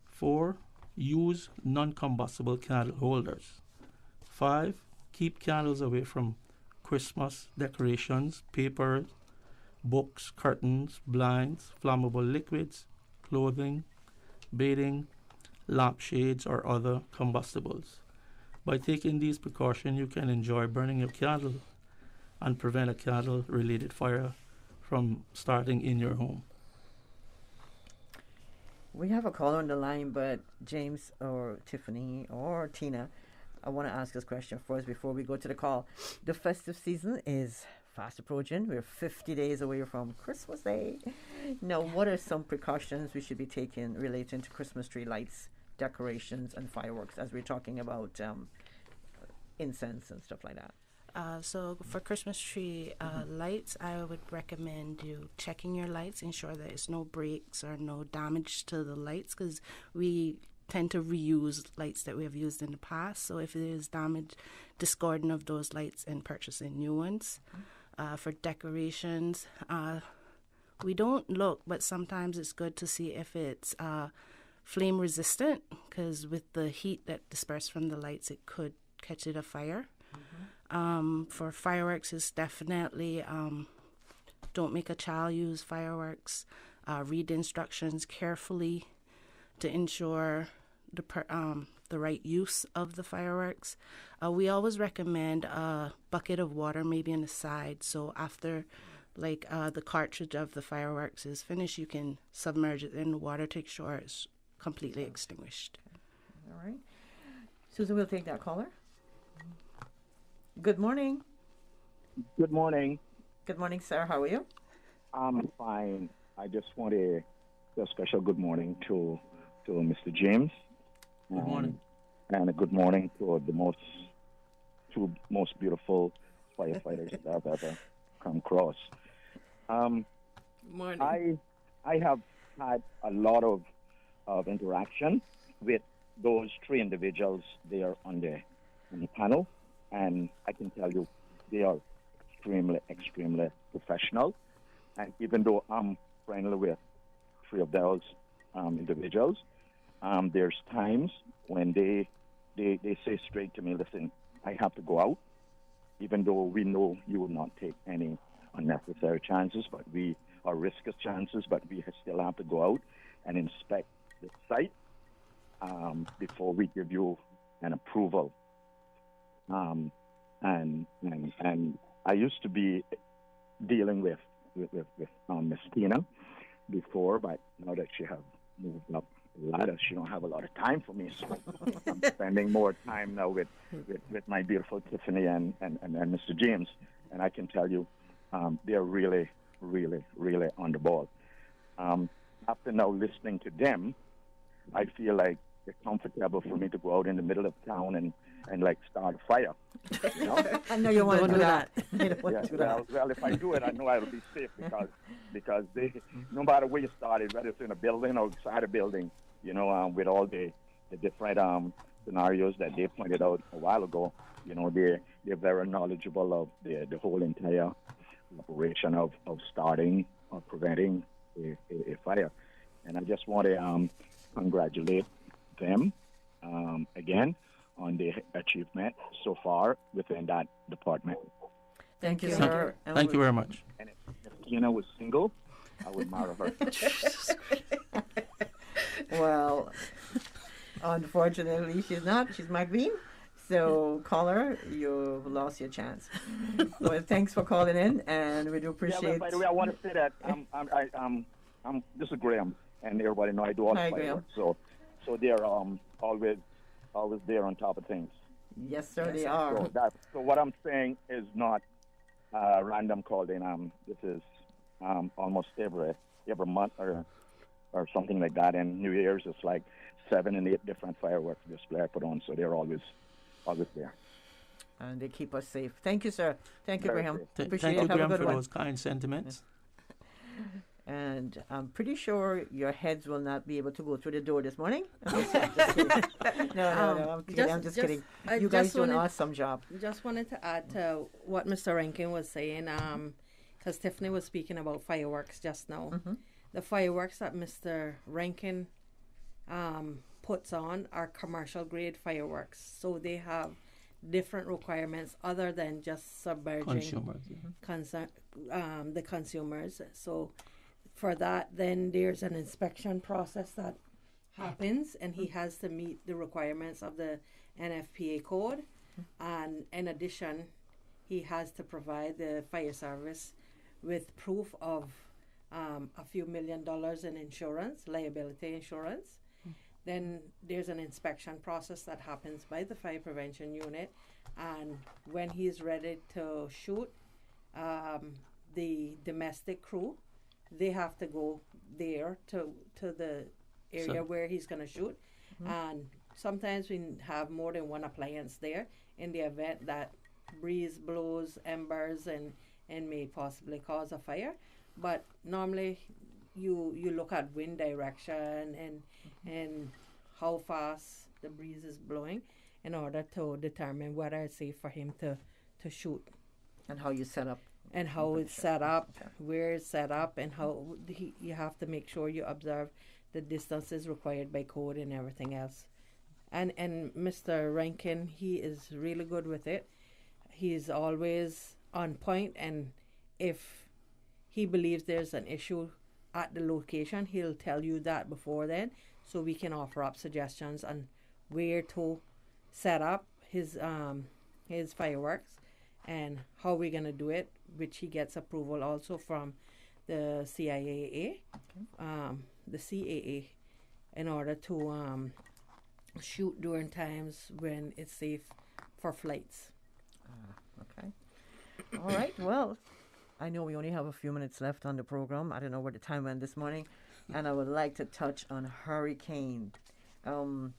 4. Use non-combustible candle holders. 5. Keep candles away from Christmas decorations, papers, books, curtains, blinds, flammable liquids, clothing, bedding, lampshades, or other combustibles. By taking these precautions, you can enjoy burning your candle and prevent a candle-related fire from starting in your home. We have a caller on the line, but James or Tiffany or Tina, I want to ask this question first before we go to the call. The festive season is fast approaching. We're 50 days away from Christmas Day. Now, what are some precautions we should be taking relating to Christmas tree lights, decorations, and fireworks as we're talking about incense and stuff like that? So for Christmas tree lights, I would recommend you checking your lights, ensure that there's no breaks or no damage to the lights, because we tend to reuse lights that we have used in the past. So if there is damage, discarding of those lights and purchasing new ones. For decorations, we don't look, but sometimes it's good to see if it's flame resistant, because with the heat that disperses from the lights, it could catch it afire. For fireworks, it's definitely don't make a child use fireworks. Read the instructions carefully to ensure the right use of the fireworks. We always recommend a bucket of water maybe on the side, so after the cartridge of the fireworks is finished, you can submerge it in the water to make sure it's completely extinguished. All right. Susan, we'll take that caller. Good morning. Good morning. Good morning, sir. How are you? I'm fine. I just want to say a special good morning to Mr. James. Good morning. And a good morning to the two most beautiful firefighters that I've ever come across. Morning. I have had a lot of interaction with those 3 individuals there on the panel. And I can tell you, they are extremely, extremely professional. And even though I'm friendly with 3 of those individuals, there's times when they say straight to me, listen, I have to go out, even though we know you will not take any unnecessary chances, or risky chances, but we still have to go out and inspect the site before we give you an approval. And I used to be dealing with Miss Tina before, but now that she has moved up the ladder, she don't have a lot of time for me, so I'm spending more time now with my beautiful Tiffany and Mr. James, and I can tell you, they're really, really, really on the ball. After now listening to them, I feel like it's comfortable for me to go out in the middle of town and start a fire. You know? I know you want to do that. Well, if I do it, I know I'll be safe because they, no matter where you started, whether it's in a building or outside a building, with all the different scenarios that they pointed out a while ago, they're very knowledgeable of the whole entire operation of starting or preventing a fire. And I just want to congratulate them again on their achievement so far within that department. Thank you, sir. Thank you very much. And if Tina was single, I would marry her. Well, unfortunately, she's not. She's my queen. So, caller, you've lost your chance. Well, thanks for calling in, and we do appreciate. Yeah, by the way, I want to say that this is Graham, and everybody know I do all the fireworks. So they're always there on top of things. Yes, sir, they are. So what I'm saying is not random called in. This is almost every month or something like that. And New Year's is like 7 and 8 different fireworks display I put on. So they're always there. And they keep us safe. Thank you, sir. Thank you, Graham. Appreciate Thank you, it. Have Graham, a good for one. those kind sentiments. And I'm pretty sure your heads will not be able to go through the door this morning. No, I'm kidding. I'm just kidding. You guys do an awesome job. Just wanted to add to what Mr. Rankin was saying, because Tiffany was speaking about fireworks just now. Mm-hmm. The fireworks that Mr. Rankin puts on are commercial grade fireworks, so they have different requirements other than just submerging the consumers. So for that, then there's an inspection process that happens, and he has to meet the requirements of the NFPA code. And in addition, he has to provide the fire service with proof of a few $1 million in insurance, liability insurance. Then there's an inspection process that happens by the fire prevention unit, and when he's ready to shoot, the domestic crew, they have to go there to the area where he's going to shoot. And sometimes we have more than one appliance there in the event that breeze blows embers and may possibly cause a fire. But normally you look at wind direction and how fast the breeze is blowing in order to determine whether it's safe for him to shoot. And how you set up. And how it's set up, where it's set up, and how you have to make sure you observe the distances required by code and everything else. And Mr. Rankin, he is really good with it. He's always on point, and if he believes there's an issue at the location, he'll tell you that before then, so we can offer up suggestions on where to set up his fireworks and how we're going to do it, which he gets approval also from the CIAA, the CAA, in order to shoot during times when it's safe for flights. Okay. All right. Well, I know we only have a few minutes left on the program. I don't know where the time went this morning. And I would like to touch on hurricane. Tell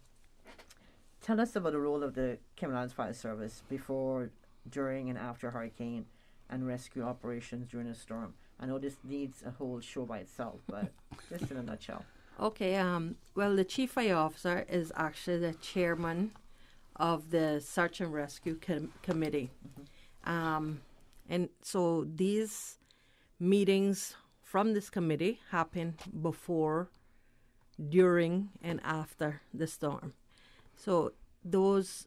us about the role of the Cayman Islands Fire Service before, during, and after hurricane and rescue operations during a storm. I know this needs a whole show by itself, but just in a nutshell. Okay. Well, the Chief Fire Officer is actually the chairman of the Search and Rescue Committee. And so these meetings from this committee happen before, during, and after the storm. So those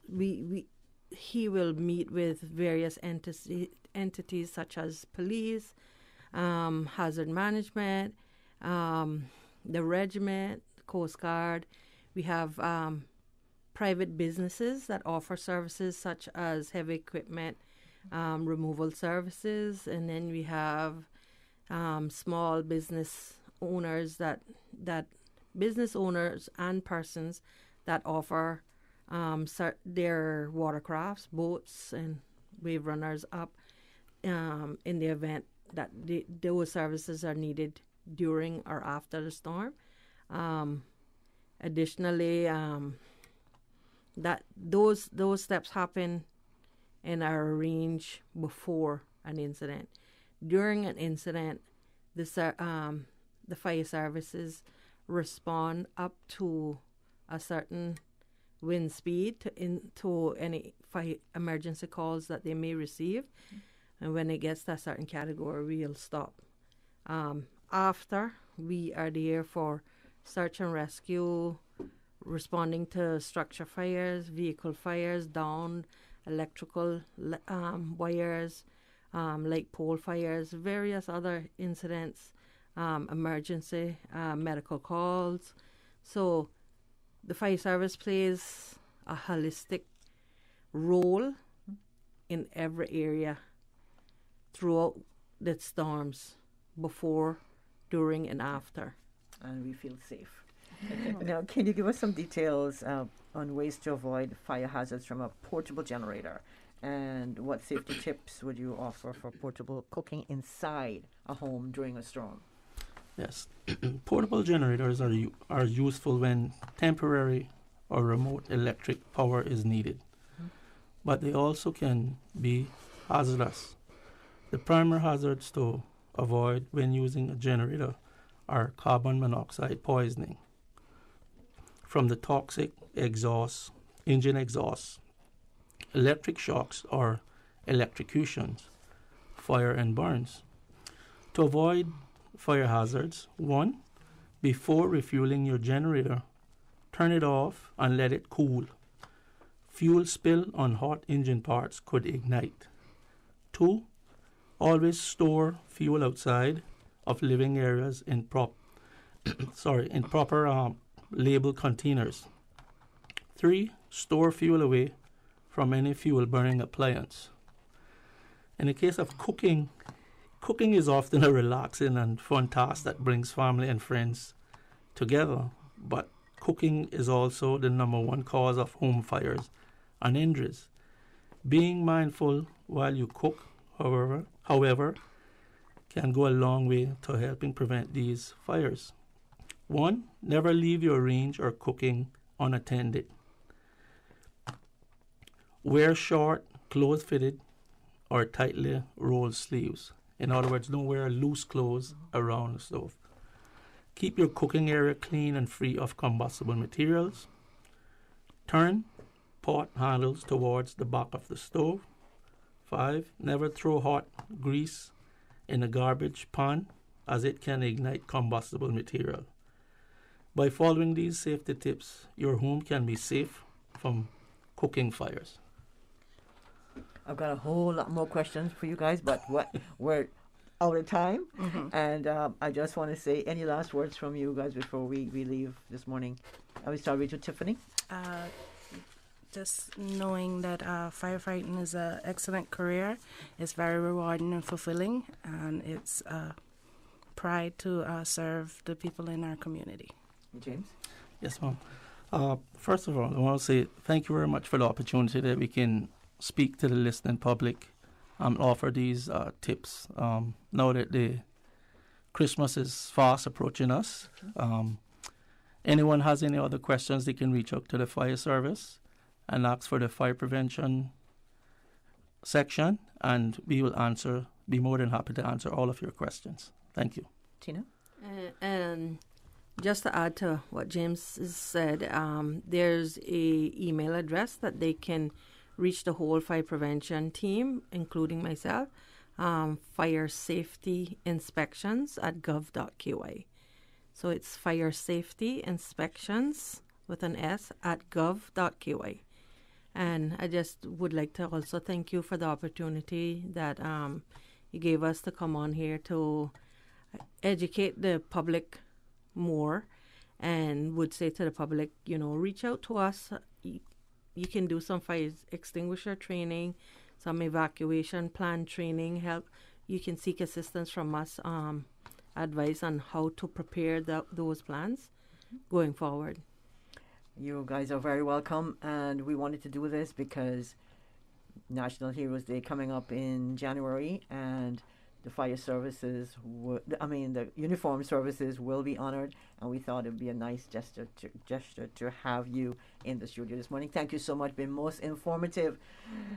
he will meet with various entities such as police, hazard management, the regiment, Coast Guard. We have private businesses that offer services such as heavy equipment removal services, and then we have small business owners that business owners and persons that offer their watercrafts, boats, and wave runners up in the event that those services are needed during or after the storm. Additionally, that those steps happen and are arranged before an incident. During an incident, the fire services respond up to a certain wind speed to any fire emergency calls that they may receive. And when it gets to a certain category, we'll stop. After, we are there for search and rescue, responding to structure fires, vehicle fires, downed electrical wires, light pole fires, various other incidents, emergency medical calls. So the fire service plays a holistic role in every area throughout the storms, before, during, and after. And we feel safe. Now, can you give us some details on ways to avoid fire hazards from a portable generator? And what safety tips would you offer for portable cooking inside a home during a storm? Yes, portable generators are useful when temporary or remote electric power is needed, but they also can be hazardous. The primary hazards to avoid when using a generator are carbon monoxide poisoning from the toxic exhaust, engine exhaust, electric shocks or electrocutions, fire and burns. To avoid fire hazards, 1. Before refueling your generator, turn it off and let it cool. Fuel spill on hot engine parts could ignite. 2. Always store fuel outside of living areas in proper label containers. 3. Store fuel away from any fuel burning appliance. In the case of cooking is often a relaxing and fun task that brings family and friends together, but cooking is also the number one cause of home fires and injuries. Being mindful while you cook, however, can go a long way to helping prevent these fires. 1. Never leave your range or cooking unattended. Wear short, close-fitted, or tightly rolled sleeves. In other words, don't wear loose clothes around the stove. Keep your cooking area clean and free of combustible materials. Turn pot handles towards the back of the stove. 5. Never throw hot grease in a garbage pan, as it can ignite combustible material. By following these safety tips, your home can be safe from cooking fires. I've got a whole lot more questions for you guys, but we're out of time. And I just want to say, any last words from you guys before we leave this morning? I will start with you, Tiffany. Just knowing that firefighting is an excellent career. It's very rewarding and fulfilling, and it's a pride to serve the people in our community. James? Yes, ma'am. First of all, I want to say thank you very much for the opportunity that we can speak to the listening public, offer these tips. Now that the Christmas is fast approaching us, anyone has any other questions, they can reach out to the fire service and ask for the fire prevention section, and we will be more than happy to answer all of your questions. Thank you. Tina? And just to add to what James has said, there's a email address that they can reach the whole fire prevention team, including myself, fire safety inspections at gov.ky. So it's fire safety inspections with an S at gov.ky. And I just would like to also thank you for the opportunity that you gave us to come on here to educate the public more, and would say to the public, reach out to us. You can do some fire extinguisher training, some evacuation plan training, help. You can seek assistance from us, advice on how to prepare those plans going forward. You guys are very welcome, and we wanted to do this because National Heroes Day coming up in January, and the fire services, the uniform services will be honored, and we thought it would be a nice gesture to have you in the studio this morning. Thank you so much. Been most informative.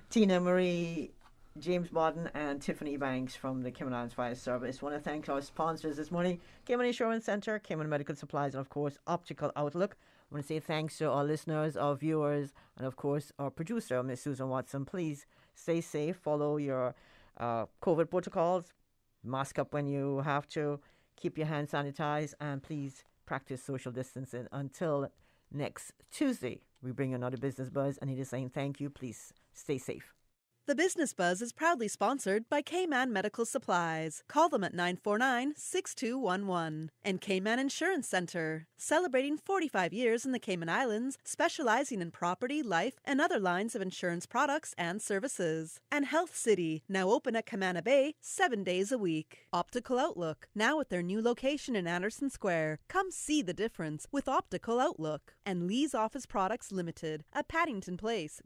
Tina Marie, James Bodden, and Tiffany Banks from the Cayman Islands Fire Service. I want to thank our sponsors this morning, Cayman Insurance Center, Cayman Medical Supplies, and of course, Optical Outlook. I want to say thanks to our listeners, our viewers, and of course, our producer, Miss Susan Watson. Please stay safe, follow your COVID protocols, mask up when you have to, keep your hands sanitized, and please practice social distancing. Until next Tuesday, we bring you another Business Buzz, and it is saying thank you. Please stay safe. The Business Buzz is proudly sponsored by K-Man Medical Supplies. Call them at 949-6211. And K-Man Insurance Center, celebrating 45 years in the Cayman Islands, specializing in property, life, and other lines of insurance products and services. And Health City, now open at Camana Bay 7 days a week. Optical Outlook, now at their new location in Anderson Square. Come see the difference with Optical Outlook. And Lee's Office Products Limited at Paddington Place,